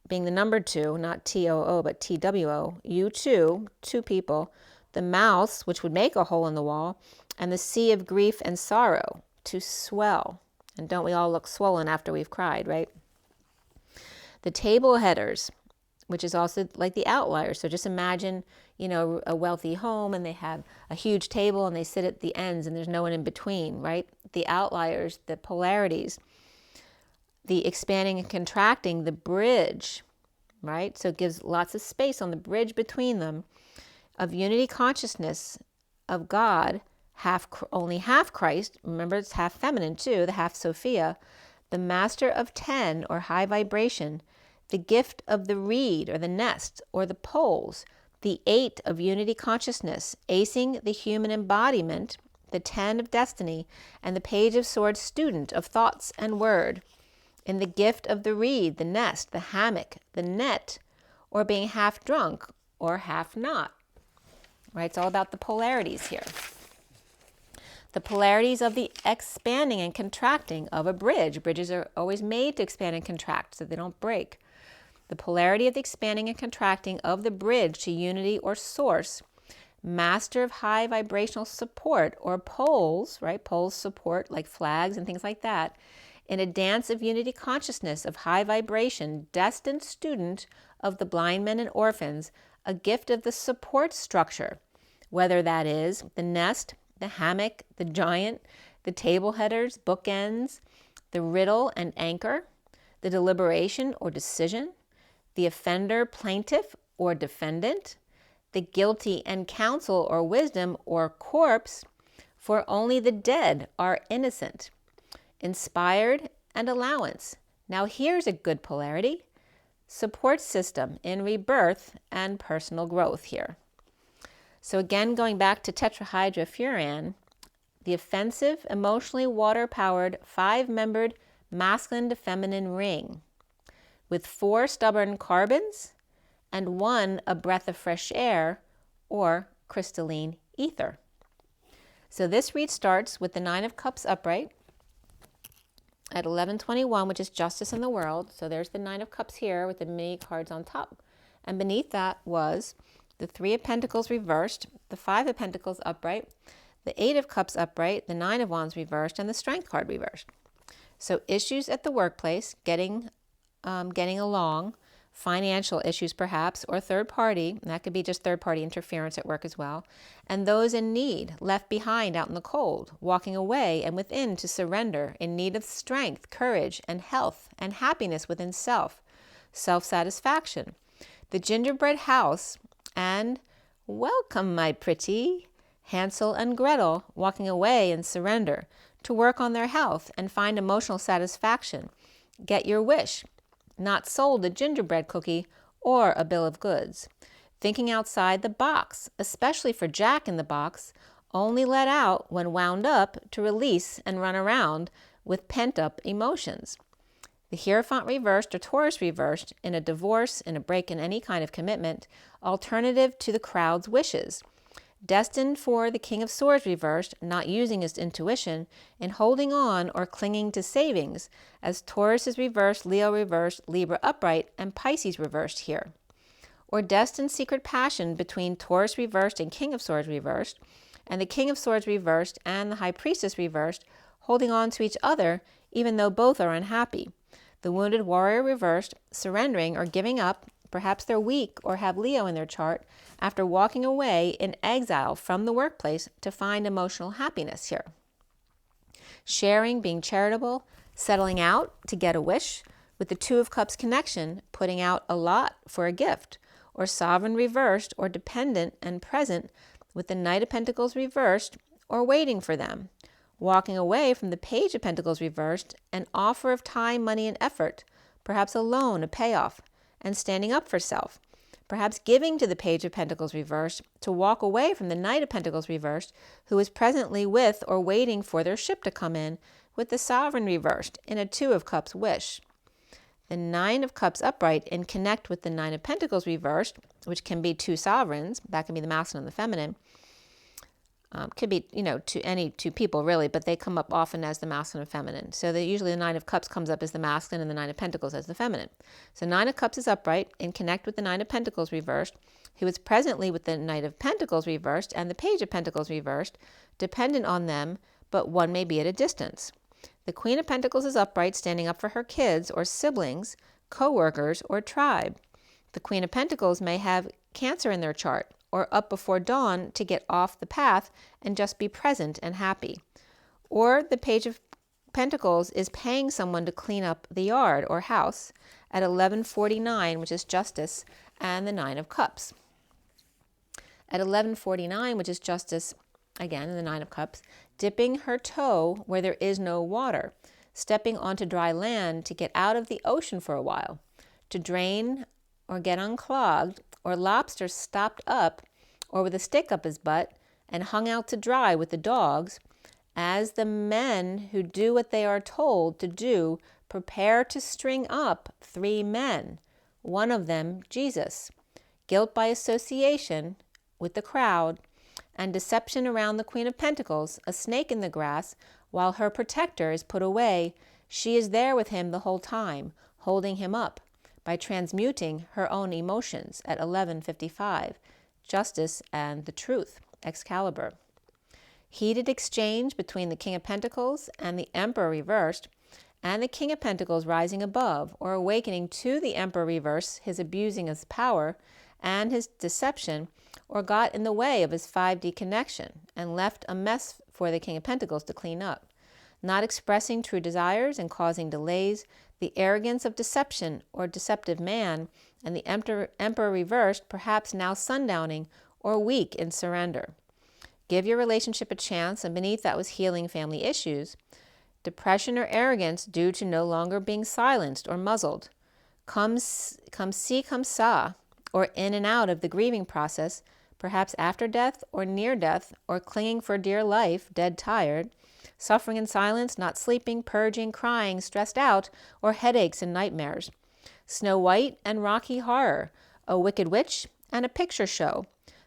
being the number 2, not TOO, but TWO. U2, 2 people. The mouse, which would make a hole in the wall, and the sea of grief and sorrow, to swell. And don't we all look swollen after we've cried, right? The table headers, which is also like the outliers. So just imagine, a wealthy home and they have a huge table and they sit at the ends and there's no one in between, right? The outliers, the polarities, the expanding and contracting, the bridge, right? So it gives lots of space on the bridge between them of unity consciousness of God, only half Christ. Remember, it's half feminine too, the half Sophia, the master of 10 or high vibration, the gift of the reed or the nest or the poles, the 8 of unity consciousness, acing the human embodiment, the 10 of destiny, and the page of swords student of thoughts and word, in the gift of the reed, the nest, the hammock, the net, or being half drunk or half not. Right? It's all about the polarities here. The polarities of the expanding and contracting of a bridge. Bridges are always made to expand and contract so they don't break. The polarity of the expanding and contracting of the bridge to unity or source. Master of high vibrational support or poles, right? Poles support like flags and things like that. In a dance of unity consciousness of high vibration, destined student of the blind men and orphans, a gift of the support structure, whether that is the nest, the hammock, the giant, the table headers, bookends, the riddle and anchor, the deliberation or decision, the offender, plaintiff or defendant, the guilty and counsel or wisdom or corpse, for only the dead are innocent, inspired and allowance. Now here's a good polarity. Support system in rebirth and personal growth here. So again, going back to tetrahydrofuran, the offensive, emotionally water-powered, 5-membered masculine to feminine ring with 4 stubborn carbons and 1 a breath of fresh air or crystalline ether. So this read starts with the 9 of Cups upright at 11:21, which is justice in the world. So there's the 9 of Cups here with the mini cards on top. And beneath that was the 3 of Pentacles reversed, the 5 of Pentacles upright, the 8 of Cups upright, the 9 of Wands reversed, and the Strength card reversed. So issues at the workplace, getting along, financial issues perhaps, or third party, and that could be just third party interference at work as well, and those in need, left behind out in the cold, walking away and within to surrender, in need of strength, courage, and health, and happiness within self-satisfaction. The gingerbread house, and welcome, my pretty, Hansel and Gretel, walking away in surrender, to work on their health and find emotional satisfaction. Get your wish. Not sold a gingerbread cookie or a bill of goods. Thinking outside the box, especially for Jack in the Box, only let out when wound up to release and run around with pent-up emotions. The Hierophant reversed or Taurus reversed in a divorce, in a break in any kind of commitment, alternative to the crowd's wishes. Destined for the King of Swords reversed, not using his intuition, in holding on or clinging to savings, as Taurus is reversed, Leo reversed, Libra upright, and Pisces reversed here. Or destined secret passion between Taurus reversed and King of Swords reversed, and the King of Swords reversed and the High Priestess reversed, holding on to each other even though both are unhappy. The Wounded Warrior reversed, surrendering or giving up. Perhaps they're weak or have Leo in their chart after walking away in exile from the workplace to find emotional happiness here. Sharing, being charitable, settling out to get a wish, with the 2 of Cups connection, putting out a lot for a gift, or Sovereign reversed or dependent and present with the Knight of Pentacles reversed or waiting for them. Walking away from the Page of Pentacles reversed, an offer of time, money, and effort, perhaps a loan, a payoff, and standing up for self. Perhaps giving to the Page of Pentacles reversed to walk away from the Knight of Pentacles reversed, who is presently with or waiting for their ship to come in, with the Sovereign reversed in a 2 of Cups wish. The 9 of Cups upright and connect with the 9 of Pentacles reversed, which can be 2 sovereigns. That can be the masculine and the feminine. Could be, to any 2 people really, but they come up often as the masculine and feminine. So usually the 9 of Cups comes up as the masculine and the 9 of Pentacles as the feminine. So 9 of Cups is upright and connect with the 9 of Pentacles reversed, who is presently with the Knight of Pentacles reversed and the Page of Pentacles reversed, dependent on them, but one may be at a distance. The Queen of Pentacles is upright, standing up for her kids or siblings, co-workers, or tribe. The Queen of Pentacles may have Cancer in their chart, or up before dawn to get off the path and just be present and happy. Or the Page of Pentacles is paying someone to clean up the yard or house at 11:49, which is Justice, and the Nine of Cups. At 11:49, which is Justice, again, in the Nine of Cups, dipping her toe where there is no water, stepping onto dry land to get out of the ocean for a while, to drain or get unclogged, or lobster stopped up or with a stick up his butt and hung out to dry with the dogs, as the men who do what they are told to do prepare to string up 3 men, one of them Jesus. Guilt by association with the crowd, and deception around the Queen of Pentacles, a snake in the grass, while her protector is put away. She is there with him the whole time, holding him up by transmuting her own emotions at 11:55, Justice and the Truth, Excalibur. Heated exchange between the King of Pentacles and the Emperor reversed, and the King of Pentacles rising above, or awakening to the Emperor reverse, his abusing of his power and his deception, or got in the way of his 5D connection and left a mess for the King of Pentacles to clean up. Not expressing true desires and causing delays, the arrogance of deception or deceptive man, and the Emperor reversed, perhaps now sundowning or weak in surrender. Give your relationship a chance, and beneath that was healing family issues. Depression or arrogance due to no longer being silenced or muzzled. Come see, come saw, or in and out of the grieving process, perhaps after death or near death, or clinging for dear life, dead tired. Suffering in silence, not sleeping, purging, crying, stressed out, or headaches and nightmares. Snow White and Rocky Horror, a wicked witch and a picture show.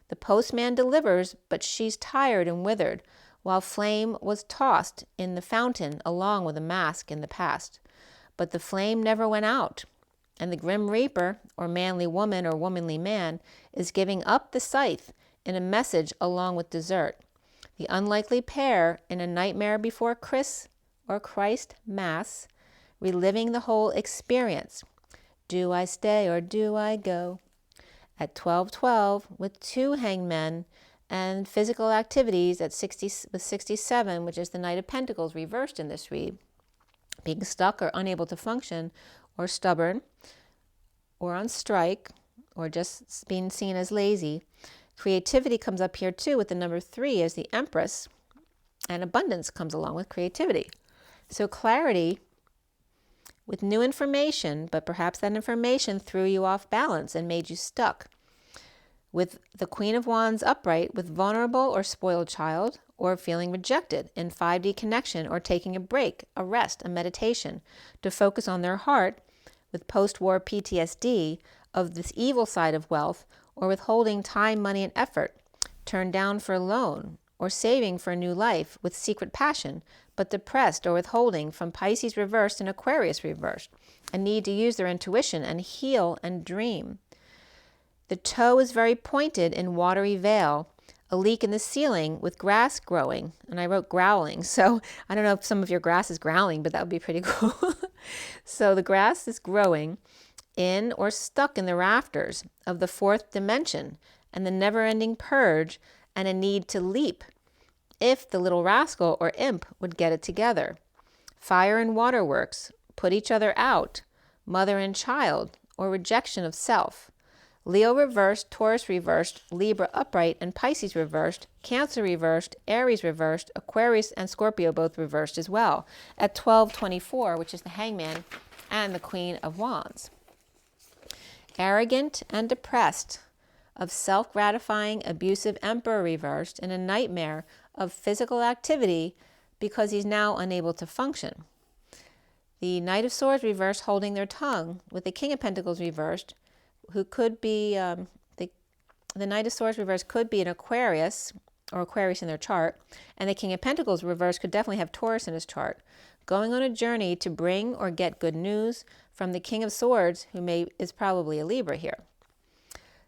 The postman delivers, but she's tired and withered, while flame was tossed in the fountain along with a mask in the past. But the flame never went out, and the Grim Reaper, or manly woman or womanly man, is giving up the scythe in a message along with dessert. The unlikely pair in a nightmare before Christ Mass, reliving the whole experience. Do I stay or do I go? At 12:12 with 2 hanged men, and physical activities at 67, which is the Knight of Pentacles reversed in this read. Being stuck or unable to function, or stubborn, or on strike, or just being seen as lazy. Creativity comes up here too with the number 3 as the Empress, and abundance comes along with creativity. So clarity with new information, but perhaps that information threw you off balance and made you stuck. With the Queen of Wands upright, with vulnerable or spoiled child, or feeling rejected in 5D connection, or taking a break, a rest, a meditation to focus on their heart, with post-war PTSD of this evil side of wealth, or withholding time, money, and effort, turned down for a loan, or saving for a new life with secret passion, but depressed or withholding from Pisces reversed and Aquarius reversed, a need to use their intuition and heal and dream. The toe is very pointed in watery veil, a leak in the ceiling with grass growing, and I wrote growling, so I don't know if some of your grass is growling, but that would be pretty cool. So the grass is growing in or stuck in the rafters of the 4th dimension, and the never-ending purge and a need to leap if the little rascal or imp would get it together. Fire and waterworks, put each other out, mother and child, or rejection of self. Leo reversed, Taurus reversed, Libra upright, and Pisces reversed, Cancer reversed, Aries reversed, Aquarius and Scorpio both reversed as well, at 12:24, which is the Hangman and the Queen of Wands. Arrogant and depressed, of self-gratifying, abusive Emperor reversed, in a nightmare of physical activity because he's now unable to function. The Knight of Swords reversed, holding their tongue, with the King of Pentacles reversed, who could be, the Knight of Swords reversed could be an Aquarius, or Aquarius in their chart, and the King of Pentacles reversed could definitely have Taurus in his chart, going on a journey to bring or get good news from the King of Swords, who is probably a Libra here.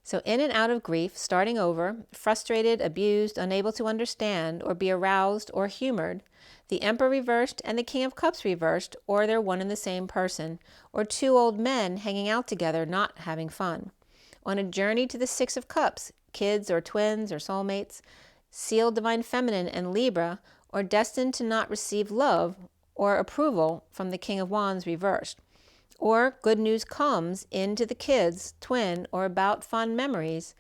So in and out of grief, starting over, frustrated, abused, unable to understand or be aroused or humored, the Emperor reversed and the King of Cups reversed, or they're one and the same person, or 2 old men hanging out together, not having fun. On a journey to the 6 of Cups, kids or twins or soulmates, sealed divine feminine and Libra, or destined to not receive love, or approval from the King of Wands reversed. Or good news comes into the kids, twin, or about fond memories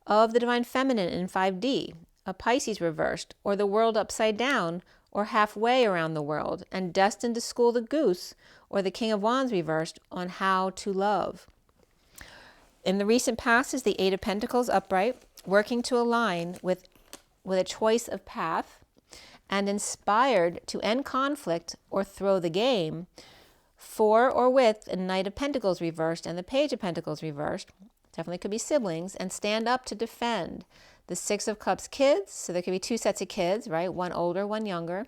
of the Divine Feminine in 5D, a Pisces reversed, or the world upside down, or halfway around the world, and destined to school the goose, or the King of Wands reversed, on how to love. In the recent past is the Eight of Pentacles upright, working to align with a choice of path, and inspired to end conflict or throw the game, for or with a Knight of Pentacles reversed and the Page of Pentacles reversed, definitely could be siblings, and stand up to defend. The Six of Cups kids, so there could be two sets of kids, right? One older, one younger.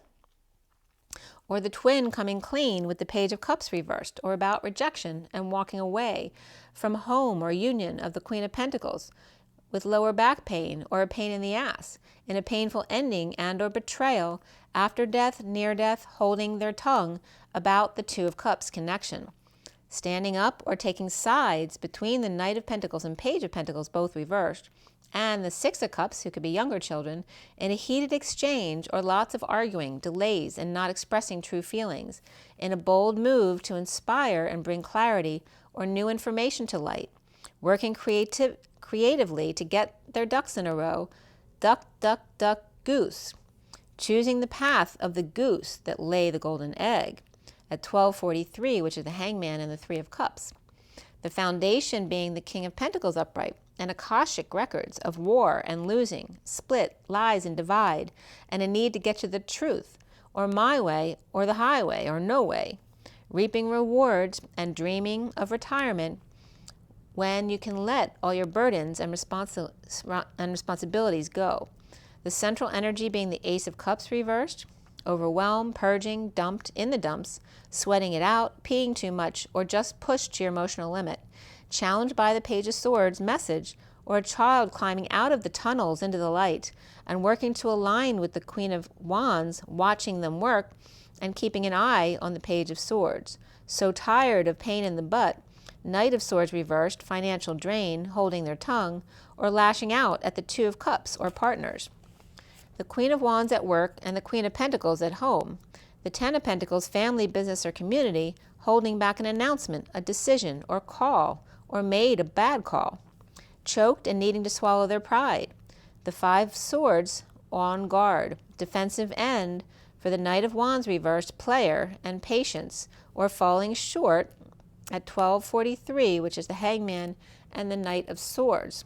Or the twin coming clean with the Page of Cups reversed, or about rejection and walking away from home or union of the Queen of Pentacles with lower back pain or a pain in the ass, in a painful ending and or betrayal, after death, near death, holding their tongue about the Two of Cups connection. Standing up or taking sides between the Knight of Pentacles and Page of Pentacles, both reversed, and the Six of Cups, who could be younger children, in a heated exchange or lots of arguing, delays, and not expressing true feelings, in a bold move to inspire and bring clarity or new information to light, working creatively to get their ducks in a row, duck, duck, duck, goose, choosing the path of the goose that lay the golden egg, at 1243, which is the Hangman and the Three of Cups. The foundation being the King of Pentacles upright, and Akashic records of war and losing, split, lies, and divide, and a need to get to the truth, or my way, or the highway, or no way, reaping rewards and dreaming of retirement when you can let all your burdens and responsibilities go. The central energy being the Ace of Cups reversed, overwhelmed, purging, dumped in the dumps, sweating it out, peeing too much, or just pushed to your emotional limit, challenged by the Page of Swords message, or a child climbing out of the tunnels into the light and working to align with the Queen of Wands, watching them work and keeping an eye on the Page of Swords. So tired of pain in the butt, Knight of Swords reversed, financial drain, holding their tongue, or lashing out at the Two of Cups or partners. The Queen of Wands at work and the Queen of Pentacles at home. The Ten of Pentacles, family, business, or community, holding back an announcement, a decision, or call, or made a bad call. Choked and needing to swallow their pride. The Five Swords on guard. Defensive end for the Knight of Wands reversed, player, and patience, or falling short at 1243, which is the Hangman and the Knight of Swords.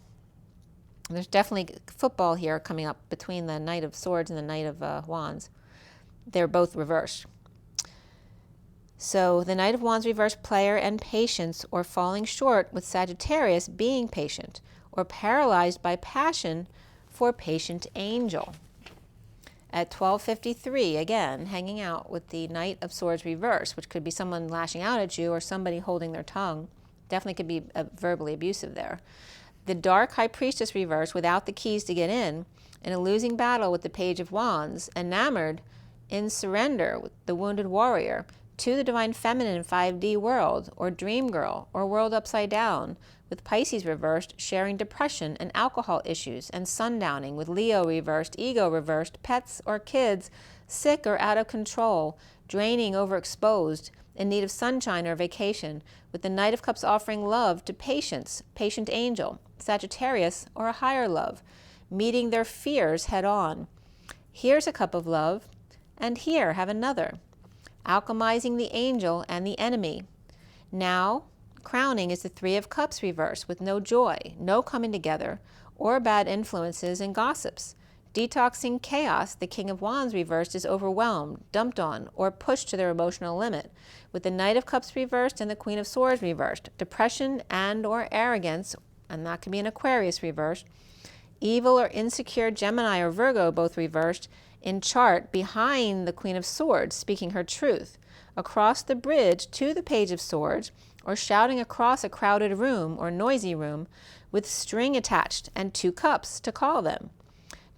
There's definitely football here coming up between the Knight of Swords and the Knight of Wands. They're both reversed. So the Knight of Wands reversed, player and patience, or falling short with Sagittarius being patient, or paralyzed by passion for patient angel. At 1253, again, hanging out with the Knight of Swords reversed, which could be someone lashing out at you or somebody holding their tongue. Definitely could be verbally abusive there. The Dark High Priestess reversed without the keys to get in a losing battle with the Page of Wands, enamored in surrender with the Wounded Warrior to the Divine Feminine 5D world, or Dream Girl, or World Upside Down, with Pisces reversed, sharing depression and alcohol issues, and sundowning with Leo reversed, ego reversed, pets or kids sick or out of control, draining, overexposed, in need of sunshine or vacation, with the Knight of Cups offering love to patience, patient angel, Sagittarius, or a higher love, meeting their fears head on. Here's a cup of love, and here have another. Alchemizing the angel and the enemy. Now, crowning is the Three of Cups reversed, with no joy, no coming together, or bad influences and gossips. Detoxing chaos, the King of Wands reversed, is overwhelmed, dumped on, or pushed to their emotional limit, with the Knight of Cups reversed and the Queen of Swords reversed. Depression and or arrogance, and that could be an Aquarius reversed. Evil or insecure Gemini or Virgo, both reversed, in chart behind the Queen of Swords, speaking her truth, across the bridge to the Page of Swords, or shouting across a crowded room or noisy room with string attached and two cups to call them.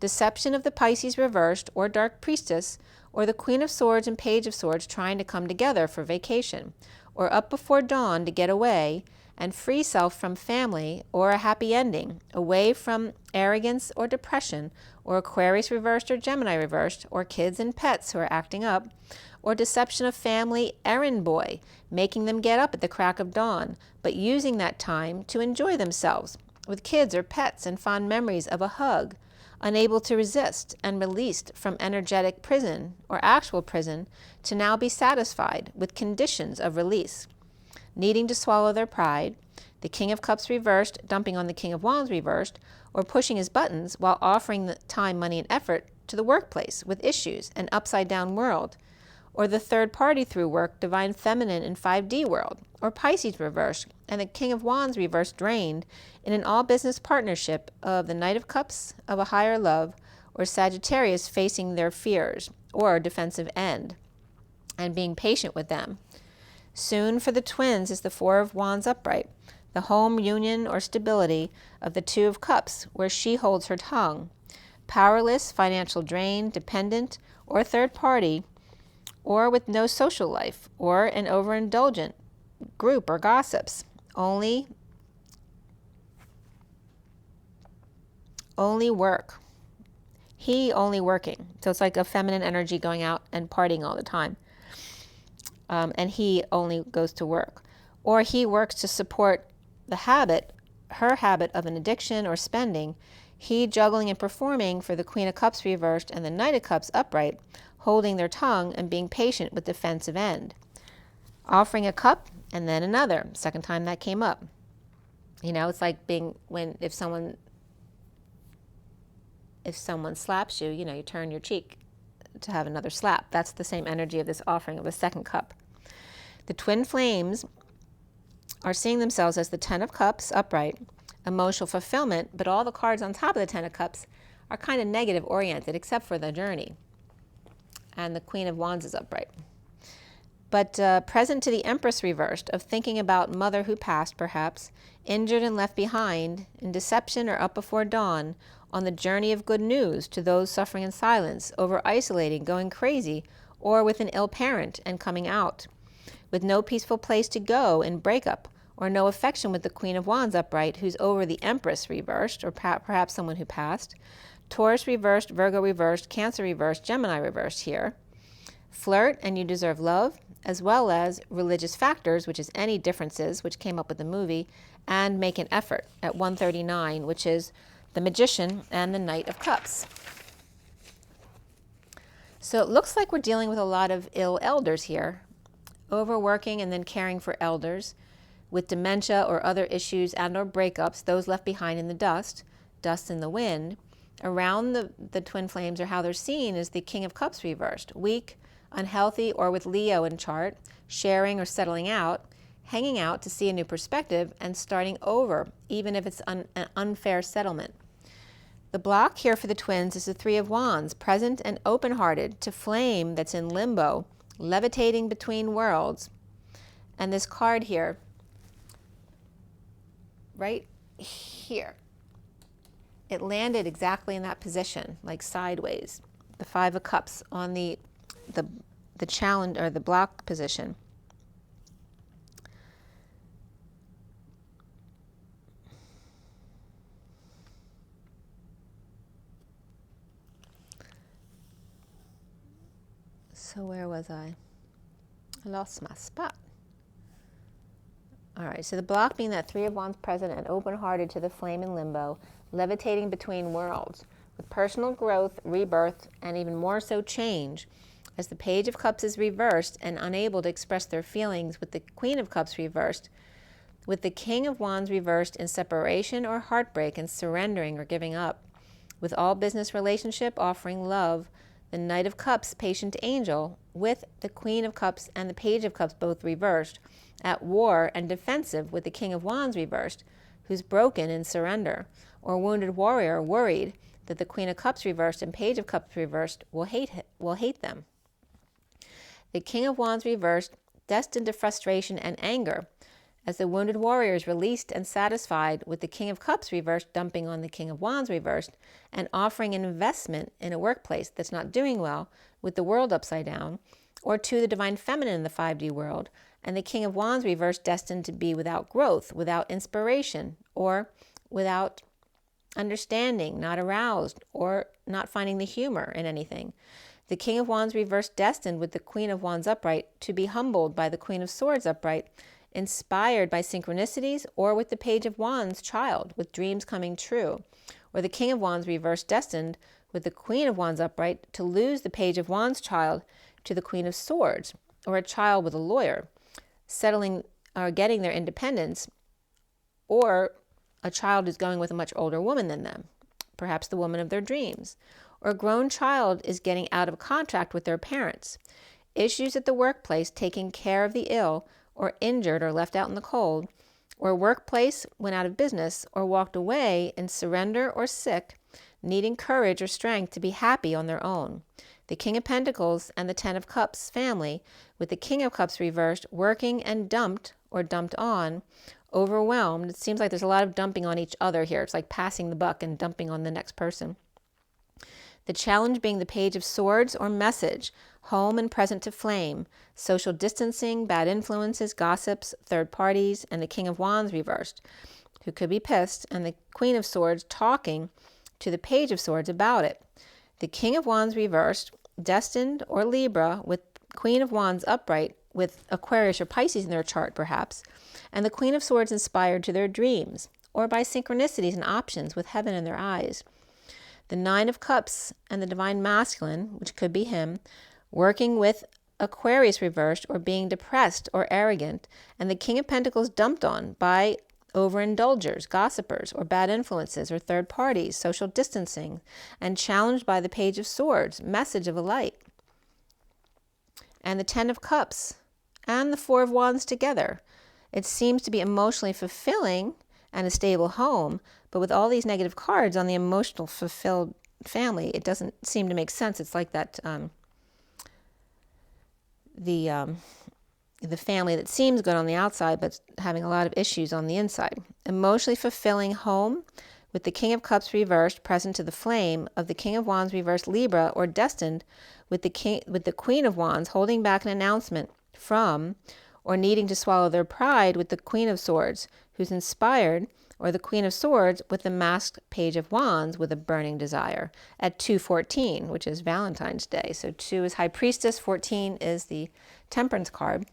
Deception of the Pisces reversed, or Dark Priestess, or the Queen of Swords and Page of Swords trying to come together for vacation, or up before dawn to get away and free self from family or a happy ending, away from arrogance or depression, or Aquarius reversed or Gemini reversed, or kids and pets who are acting up, or deception of family errand boy, making them get up at the crack of dawn, but using that time to enjoy themselves with kids or pets and fond memories of a hug, unable to resist and released from energetic prison or actual prison to now be satisfied with conditions of release, needing to swallow their pride, the King of Cups reversed, dumping on the King of Wands reversed, or pushing his buttons while offering the time, money, and effort to the workplace with issues, an upside-down world, or the third party through work, divine feminine in 5D world, or Pisces reversed, and the King of Wands reversed drained in an all-business partnership of the Knight of Cups of a higher love, or Sagittarius facing their fears, or defensive end, and being patient with them. Soon for the twins is the Four of Wands upright, the home union or stability of the Two of Cups, where she holds her tongue. Powerless, financial drain, dependent, or third party, or with no social life, or an overindulgent group or gossips. Only work. He only working. So it's like a feminine energy going out and partying all the time. And he only goes to work. Or he works to support the habit, her habit of an addiction or spending. He juggling and performing for the Queen of Cups reversed and the Knight of Cups upright, holding their tongue and being patient with defensive end. Offering a cup and then another, second time that came up. You know, it's like if someone slaps you, you know, you turn your cheek to have another slap. That's the same energy of this offering of a second cup. The twin flames are seeing themselves as the Ten of Cups upright, emotional fulfillment, but all the cards on top of the Ten of Cups are kind of negative oriented except for the journey. And the Queen of Wands is upright. But present to the Empress reversed, of thinking about mother who passed perhaps, injured and left behind, in deception or up before dawn, on the journey of good news to those suffering in silence, over isolating, going crazy, or with an ill parent and coming out, with no peaceful place to go in breakup, or no affection with the Queen of Wands upright, who's over the Empress reversed, or perhaps someone who passed. Taurus reversed, Virgo reversed, Cancer reversed, Gemini reversed here. Flirt and you deserve love, as well as religious factors, which is any differences, which came up with the movie, and make an effort at 139, which is the Magician and the Knight of Cups. So it looks like we're dealing with a lot of ill elders here, overworking and then caring for elders with dementia or other issues and or breakups, those left behind in the dust in the wind. Around the twin flames, or how they're seen, is the King of Cups reversed, weak, unhealthy, or with Leo in chart, sharing or settling out, hanging out to see a new perspective, and starting over, even if it's an unfair settlement. The block here for the twins is the Three of Wands, present and open-hearted to flame that's in limbo, levitating between worlds. And this card here, right here, it landed exactly in that position, like sideways. The Five of Cups on the challenge or the block position. So where was I? I lost my spot. All right, so the block being that Three of Wands present and open-hearted to the flame in limbo, levitating between worlds, with personal growth, rebirth, and even more so change, as the Page of Cups is reversed and unable to express their feelings with the Queen of Cups reversed, with the King of Wands reversed in separation or heartbreak and surrendering or giving up, with all business relationship offering love, the Knight of Cups, patient angel, with the Queen of Cups and the Page of Cups both reversed, at war and defensive with the King of Wands reversed, who's broken in surrender, or wounded warrior worried that the Queen of Cups reversed and Page of Cups reversed will hate them. The King of Wands reversed, destined to frustration and anger, as the wounded warrior is released and satisfied with the King of Cups reversed dumping on the King of Wands reversed and offering an investment in a workplace that's not doing well with the world upside down, or to the divine feminine in the 5D world, And the King of Wands reversed, destined to be without growth, without inspiration, or without understanding, not aroused, or not finding the humor in anything. The King of Wands reversed, destined with the Queen of Wands upright to be humbled by the Queen of Swords upright, inspired by synchronicities, or with the Page of Wands child, with dreams coming true. Or the King of Wands reversed, destined with the Queen of Wands upright to lose the Page of Wands child to the Queen of Swords, or a child with a lawyer, settling or getting their independence, or a child who's going with a much older woman than them, perhaps the woman of their dreams, or a grown child is getting out of contract with their parents. Issues at the workplace, taking care of the ill or injured or left out in the cold, or workplace went out of business or walked away in surrender or sick, needing courage or strength to be happy on their own. The King of Pentacles and the Ten of Cups family, with the King of Cups reversed, working and dumped or dumped on, overwhelmed. It seems like there's a lot of dumping on each other here. It's like passing the buck and dumping on the next person. The challenge being the Page of Swords or message, home and present to flame, social distancing, bad influences, gossips, third parties, and the King of Wands reversed, who could be pissed, and the Queen of Swords talking to the Page of Swords about it. The King of Wands reversed, destined or Libra, with Queen of Wands upright, with Aquarius or Pisces in their chart perhaps, and the Queen of Swords inspired to their dreams, or by synchronicities and options with heaven in their eyes. The Nine of Cups and the Divine Masculine, which could be him, working with Aquarius reversed, or being depressed or arrogant, and the King of Pentacles dumped on by overindulgers, gossipers, or bad influences, or third parties, social distancing, and challenged by the Page of Swords, message of a light. And the Ten of Cups and the Four of Wands together. It seems to be emotionally fulfilling and a stable home, but with all these negative cards on the emotional fulfilled family, it doesn't seem to make sense. It's like that the family that seems good on the outside, but having a lot of issues on the inside. Emotionally fulfilling home with the King of Cups reversed, present to the flame of the King of Wands reversed, Libra, or destined with the Queen of Wands holding back an announcement from or needing to swallow their pride, with the Queen of Swords who's inspired, or the Queen of Swords with the masked Page of Wands with a burning desire at 2/14, which is Valentine's Day. So 2 is High Priestess, 14 is the Temperance card.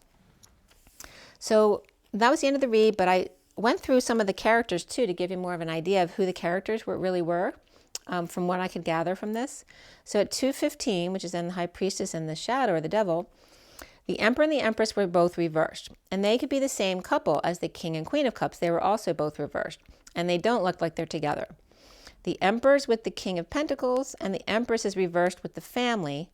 So that was the end of the read, but I went through some of the characters too to give you more of an idea of who the characters really were, from what I could gather from this. So at 2:15, which is in the High Priestess and the Shadow or the Devil, the Emperor and the Empress were both reversed, and they could be the same couple as the King and Queen of Cups. They were also both reversed, and they don't look like they're together. The Emperor's with the King of Pentacles, and the Empress is reversed with the family,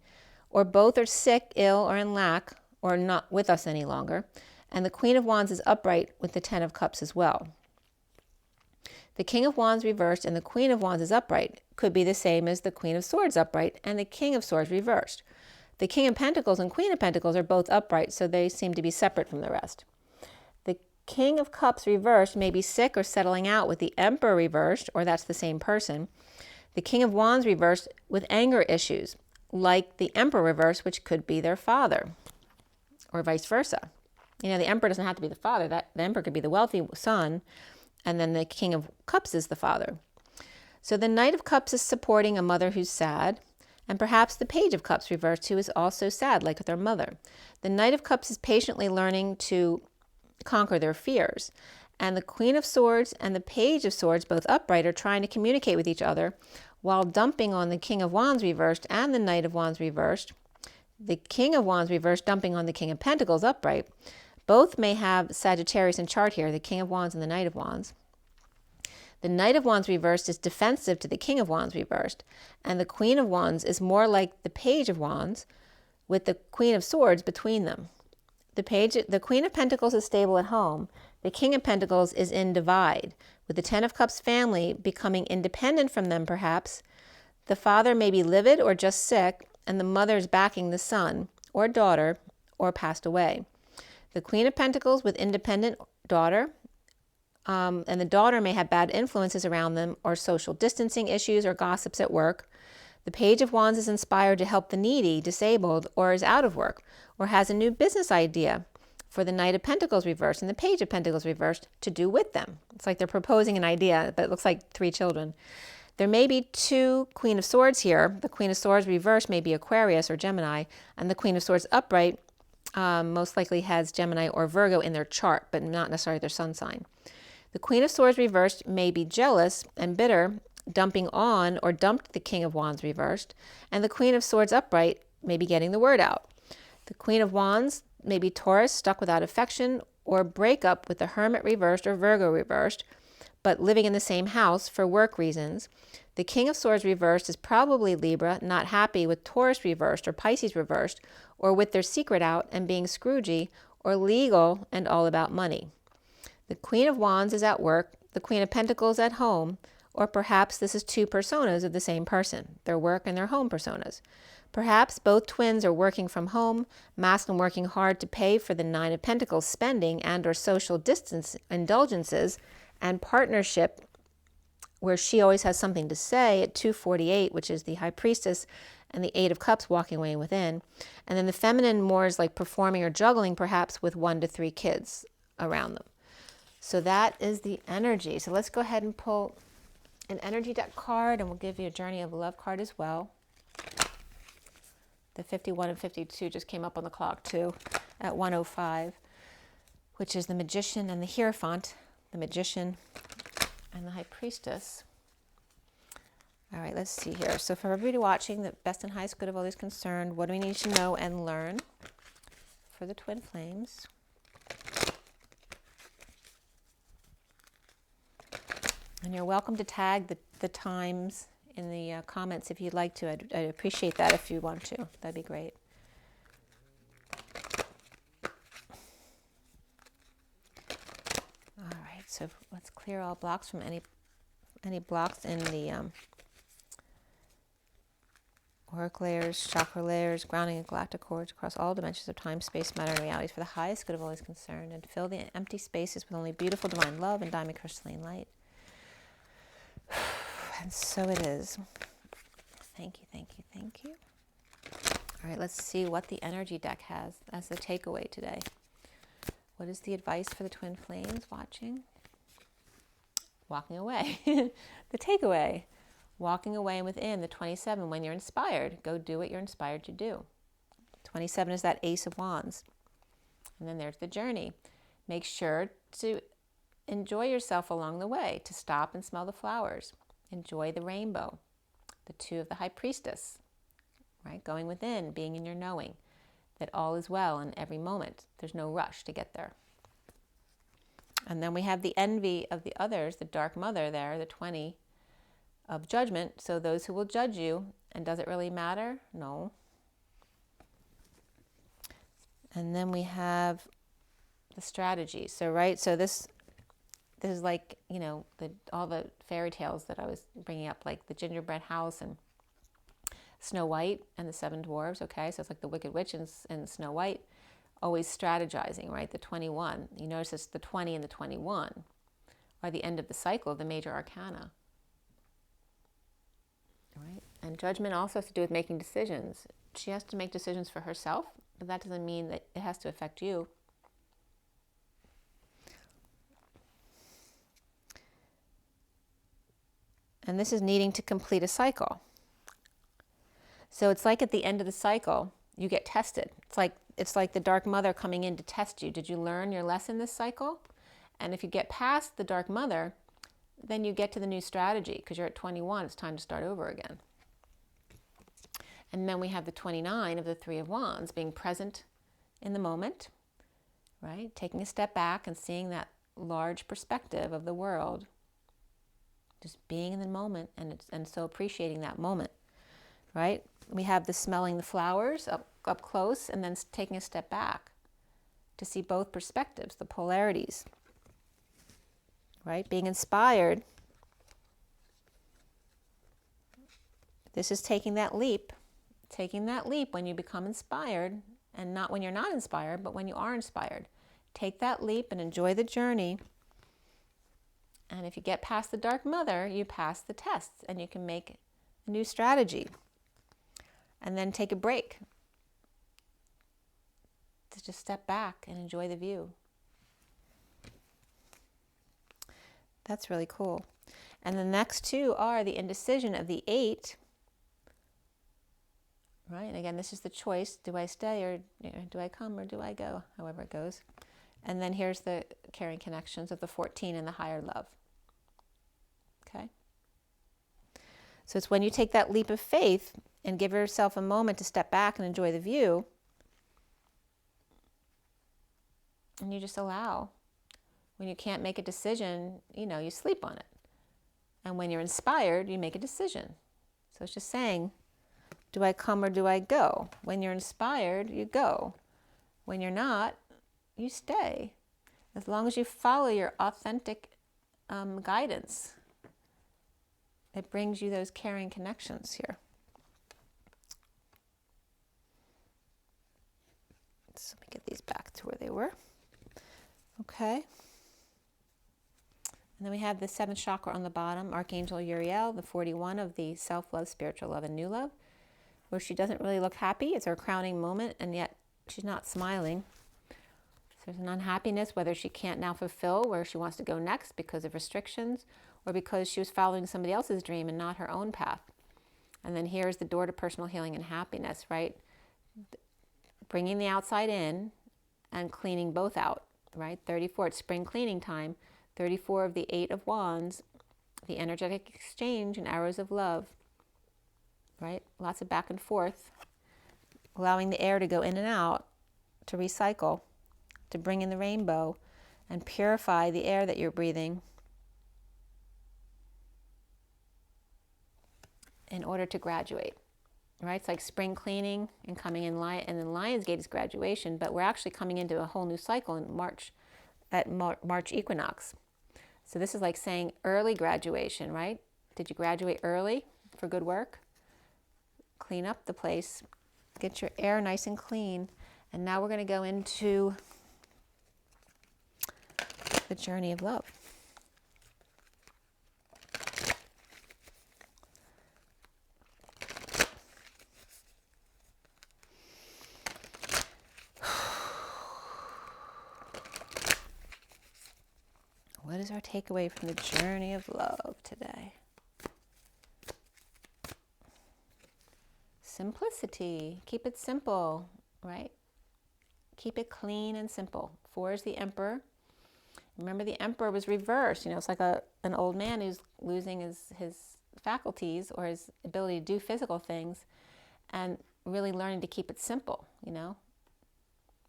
or both are sick, ill, or in lack, or not with us any longer. And the Queen of Wands is upright with the Ten of Cups as well. The King of Wands reversed and the Queen of Wands is upright could be the same as the Queen of Swords upright and the King of Swords reversed. The King of Pentacles and Queen of Pentacles are both upright, so they seem to be separate from the rest. The King of Cups reversed may be sick or settling out with the Emperor reversed, or that's the same person. The King of Wands reversed with anger issues, like the Emperor reversed, which could be their father, or vice versa. You know, the Emperor doesn't have to be the father. The Emperor could be the wealthy son, and then the King of Cups is the father. So the Knight of Cups is supporting a mother who's sad, and perhaps the Page of Cups reversed, who is also sad, like their mother. The Knight of Cups is patiently learning to conquer their fears, and the Queen of Swords and the Page of Swords, both upright, are trying to communicate with each other while dumping on the King of Wands reversed and the Knight of Wands reversed. The King of Wands reversed dumping on the King of Pentacles upright. Both may have Sagittarius in chart here, the King of Wands and the Knight of Wands. The Knight of Wands reversed is defensive to the King of Wands reversed, and the Queen of Wands is more like the Page of Wands with the Queen of Swords between them. The Queen of Pentacles is stable at home. The King of Pentacles is in divide, with the Ten of Cups family becoming independent from them perhaps. The father may be livid or just sick, and the mother is backing the son or daughter or passed away. The Queen of Pentacles with independent daughter, and the daughter may have bad influences around them or social distancing issues or gossips at work. The Page of Wands is inspired to help the needy, disabled, or is out of work, or has a new business idea for the Knight of Pentacles reversed and the Page of Pentacles reversed to do with them. It's like they're proposing an idea, but it looks like 3 children. There may be 2 Queen of Swords here. The Queen of Swords reversed may be Aquarius or Gemini, and the Queen of Swords upright most likely has Gemini or Virgo in their chart, but not necessarily their sun sign. The Queen of Swords reversed may be jealous and bitter, dumping on or dumped the King of Wands reversed, and the Queen of Swords upright may be getting the word out. The Queen of Wands may be Taurus, stuck without affection, or break up with the Hermit reversed or Virgo reversed, but living in the same house for work reasons. The King of Swords reversed is probably Libra, not happy with Taurus reversed or Pisces reversed, or with their secret out and being Scroogey, or legal and all about money. The Queen of Wands is at work, the Queen of Pentacles at home, or perhaps this is 2 personas of the same person, their work and their home personas. Perhaps both twins are working from home, masculine working hard to pay for the 9 of Pentacles spending and or social distance indulgences, and partnership where she always has something to say at 248, which is the High Priestess, and the 8 of Cups walking away within. And then the feminine more is like performing or juggling, perhaps with 1 to 3 kids around them. So that is the energy. So let's go ahead and pull an energy deck card, and we'll give you a Journey of Love card as well. The 51 and 52 just came up on the clock too at 1:05, which is the Magician and the Hierophant, the Magician and the High Priestess. All right, let's see here. So for everybody watching, the best and highest good of all those concerned, what do we need to know and learn for the twin flames? And you're welcome to tag the times in the comments if you'd like to. I'd appreciate that if you want to. That'd be great. All right, so let's clear all blocks from any blocks in the auric layers, chakra layers, grounding and galactic cords across all dimensions of time, space, matter, and realities for the highest good of all is concerned, and fill the empty spaces with only beautiful divine love and diamond crystalline light. And so it is. Thank you, thank you, thank you. All right, let's see what the energy deck has as the takeaway today. What is the advice for the twin flames watching? Walking away. The takeaway. Walking away within the 27 when you're inspired. Go do what you're inspired to do. 27 is that Ace of Wands. And then there's the journey. Make sure to enjoy yourself along the way, to stop and smell the flowers. Enjoy the rainbow. The 2 of the High Priestess, right? Going within, being in your knowing that all is well in every moment. There's no rush to get there. And then we have the envy of the others, the Dark Mother there, the 20 of Judgment. So those who will judge you, and does it really matter? No. And then we have the strategy. So, right, so this is like, you know, all the fairy tales that I was bringing up, like the gingerbread house and Snow White and the 7 dwarves, okay? So it's like the Wicked Witch and Snow White, always strategizing, right? The 21. You notice it's the 20 and the 21 are the end of the cycle of the major arcana, right? And Judgment also has to do with making decisions. She has to make decisions for herself, but that doesn't mean that it has to affect you. And this is needing to complete a cycle. So it's like at the end of the cycle, you get tested. It's like the Dark Mother coming in to test you. Did you learn your lesson this cycle? And if you get past the Dark Mother, then you get to the new strategy because you're at 21. It's time to start over again. And then we have the 29 of the 3 of Wands, being present in the moment, right? Taking a step back and seeing that large perspective of the world. Just being in the moment and so appreciating that moment, right? We have the smelling the flowers up close and then taking a step back to see both perspectives, the polarities, right? Being inspired. This is taking that leap when you become inspired, and not when you're not inspired, but when you are inspired. Take that leap and enjoy the journey. And if you get past the Dark Mother, you pass the tests and you can make a new strategy. And then take a break to just step back and enjoy the view. That's really cool. And the next two are the indecision of the 8. Right, and again, this is the choice. Do I stay or do I come or do I go? However it goes. And then here's the caring connections of the 14 and the higher love. Okay? So it's when you take that leap of faith and give yourself a moment to step back and enjoy the view, and you just allow. When you can't make a decision, you sleep on it. And when you're inspired, you make a decision. So it's just saying, do I come or do I go? When you're inspired, you go. When you're not, you stay. As long as you follow your authentic guidance, it brings you those caring connections here. So let me get these back to where they were. Okay. And then we have the 7th chakra on the bottom, Archangel Uriel, the 41 of the self-love, spiritual love, and new love, where she doesn't really look happy. It's her crowning moment, and yet she's not smiling. So there's an unhappiness, whether she can't now fulfill where she wants to go next because of restrictions, or because she was following somebody else's dream and not her own path. And then here's the door to personal healing and happiness, right? Bringing the outside in and cleaning both out, right? 34, it's spring cleaning time. 34 of the 8 of Wands, the energetic exchange and arrows of love, right? Lots of back and forth, allowing the air to go in and out, to recycle, to bring in the rainbow and purify the air that you're breathing in order to graduate, right? It's like spring cleaning and coming in and then Lionsgate is graduation, but we're actually coming into a whole new cycle in March, at March equinox. So this is like saying early graduation, right? Did you graduate early for good work? Clean up the place, get your air nice and clean. And now we're going to go into the journey of love. What is our takeaway from the journey of love today? Simplicity. Keep it simple, right? Keep it clean and simple. 4 is the Emperor. Remember, the Emperor was reversed. It's like an old man who's losing his faculties or his ability to do physical things, and really learning to keep it simple,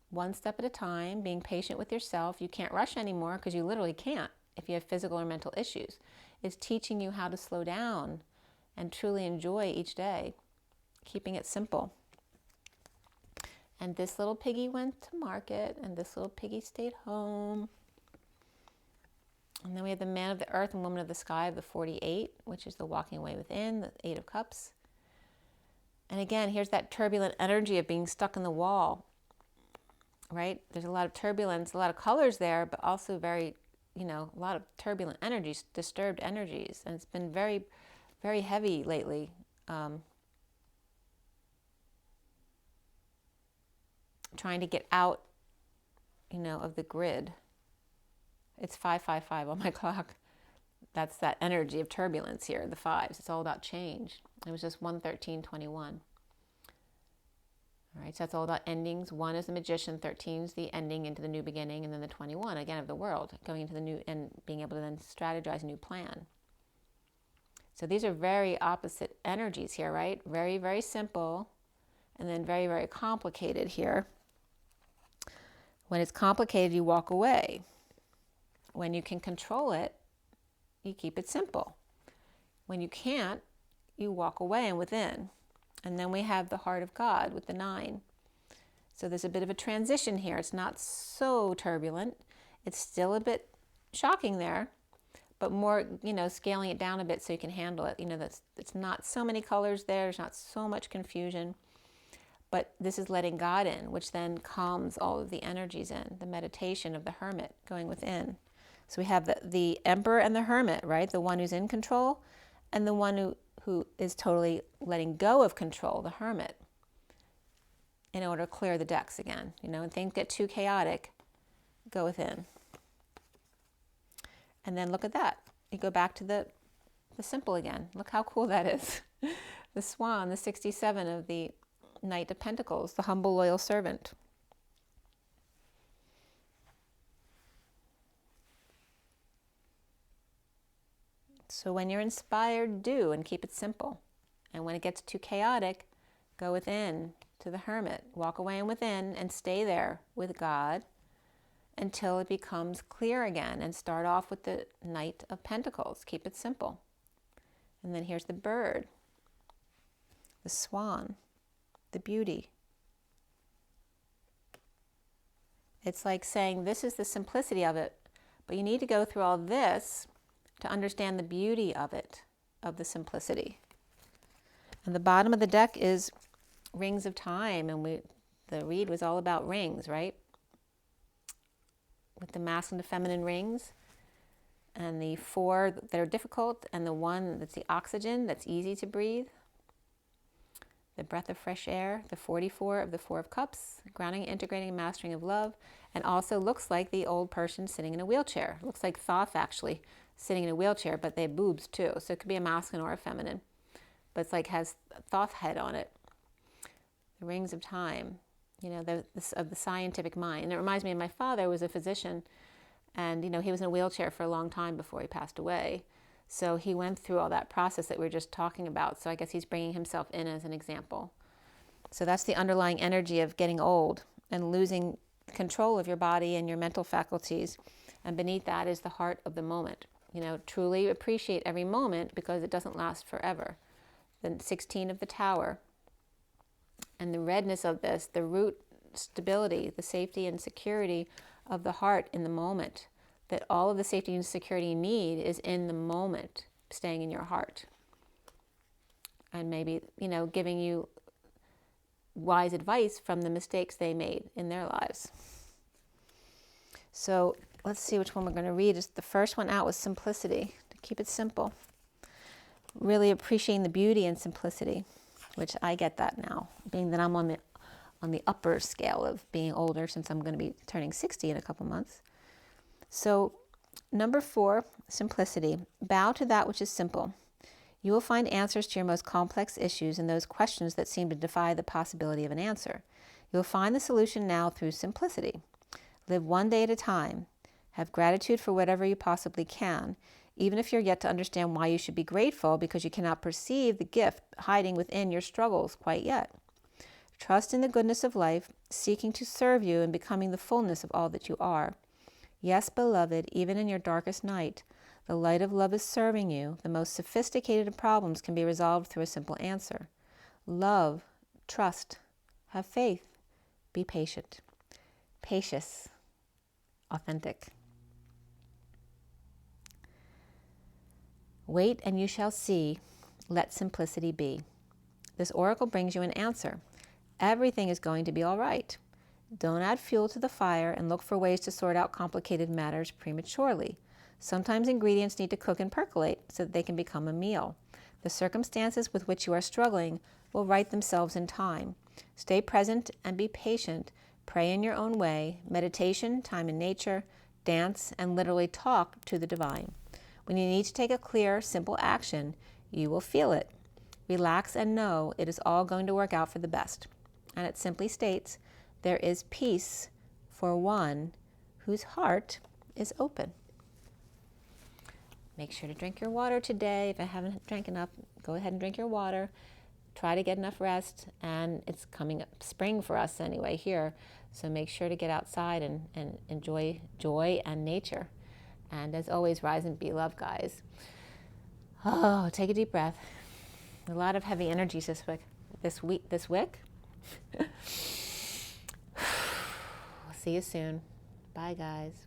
One step at a time, being patient with yourself. You can't rush anymore because you literally can't if you have physical or mental issues. It's teaching you how to slow down and truly enjoy each day, keeping it simple. And this little piggy went to market, and this little piggy stayed home. And then we have the man of the earth and woman of the sky of the 48, which is the walking away within, the 8 of cups. And again, here's that turbulent energy of being stuck in the wall, right? There's a lot of turbulence, a lot of colors there, but also very, a lot of turbulent energies, disturbed energies. And it's been very, very heavy lately. Trying to get out, of the grid. It's 555 on my clock. That's that energy of turbulence here, the 5s. It's all about change. It was just 113.21. All right, so that's all about endings. 1 is the magician, 13 is the ending into the new beginning, and then the 21, again, of the world, going into the new and being able to then strategize a new plan. So these are very opposite energies here, right? Very, very simple, and then very, very complicated here. When it's complicated, you walk away. When you can control it, you keep it simple. When you can't, you walk away and within. And then we have the heart of God with the 9. So there's a bit of a transition here. It's not so turbulent. It's still a bit shocking there, but more, scaling it down a bit so you can handle it. It's not so many colors there. There's not so much confusion. But this is letting God in, which then calms all of the energies in, the meditation of the Hermit going within. So we have the Emperor and the Hermit, right? The one who's in control and the one who is totally letting go of control, the Hermit. in order to clear the decks again. You know, when things get too chaotic, go within. And then look at that. You go back to the simple again. Look how cool that is. The swan, the 67 of the Knight of Pentacles, the humble, loyal servant. So when you're inspired, do, and keep it simple. And when it gets too chaotic, go within to the Hermit. Walk away and within and stay there with God until it becomes clear again, and start off with the Knight of Pentacles. Keep it simple. And then here's the bird, the swan, the beauty. It's like saying this is the simplicity of it, but you need to go through all this to understand the beauty of it, of the simplicity. And the bottom of the deck is rings of time, and the read was all about rings, right? With the masculine and feminine rings, and the 4 that are difficult, and the 1 that's the oxygen, that's easy to breathe. The breath of fresh air, the 44 of the 4 of Cups, grounding, integrating, and mastering of love, and also looks like the old person sitting in a wheelchair. Looks like Thoth actually sitting in a wheelchair, but they have boobs too, so it could be a masculine or a feminine. But it's like has Thoth head on it. The rings of time, you know, of the scientific mind. And it reminds me of my father, who was a physician, and you know, he was in a wheelchair for a long time before he passed away. So he went through all that process that we were just talking about. So I guess he's bringing himself in as an example. So that's the underlying energy of getting old and losing control of your body and your mental faculties. And beneath that is the heart of the moment. You know, truly appreciate every moment because it doesn't last forever. The 16 of the Tower. And the redness of this, the root stability, the safety and security of the heart in the moment. That all of the safety and security you need is in the moment, staying in your heart. And maybe, you know, giving you wise advice from the mistakes they made in their lives. So let's see which one we're going to read. The first one out was simplicity, to keep it simple. Really appreciating the beauty and simplicity, which I get that now, being that I'm on the upper scale of being older, since I'm going to be turning 60 in a couple months. So number 4, simplicity. Bow to that which is simple. You will find answers to your most complex issues and those questions that seem to defy the possibility of an answer. You will find the solution now through simplicity. Live one day at a time. Have gratitude for whatever you possibly can, even if you're yet to understand why you should be grateful, because you cannot perceive the gift hiding within your struggles quite yet. Trust in the goodness of life, seeking to serve you and becoming the fullness of all that you are. Yes, beloved, even in your darkest night, the light of love is serving you. The most sophisticated of problems can be resolved through a simple answer. Love, trust, have faith, be patient. Patience, authentic. Wait and you shall see, let simplicity be. This oracle brings you an answer. Everything is going to be all right. Don't add fuel to the fire and look for ways to sort out complicated matters prematurely. Sometimes ingredients need to cook and percolate so that they can become a meal. The circumstances with which you are struggling will right themselves in time. Stay present and be patient. Pray in your own way. Meditation, time in nature, dance, and literally talk to the divine. When you need to take a clear, simple action, you will feel it. Relax and know it is all going to work out for the best. And it simply states, there is peace for one whose heart is open. Make sure to drink your water today. If I haven't drank enough, go ahead and drink your water. Try to get enough rest. And it's coming up spring for us anyway here. So make sure to get outside and enjoy joy and nature. And as always, rise and be love, guys. Oh, take a deep breath. A lot of heavy energies this week. See you soon. Bye, guys.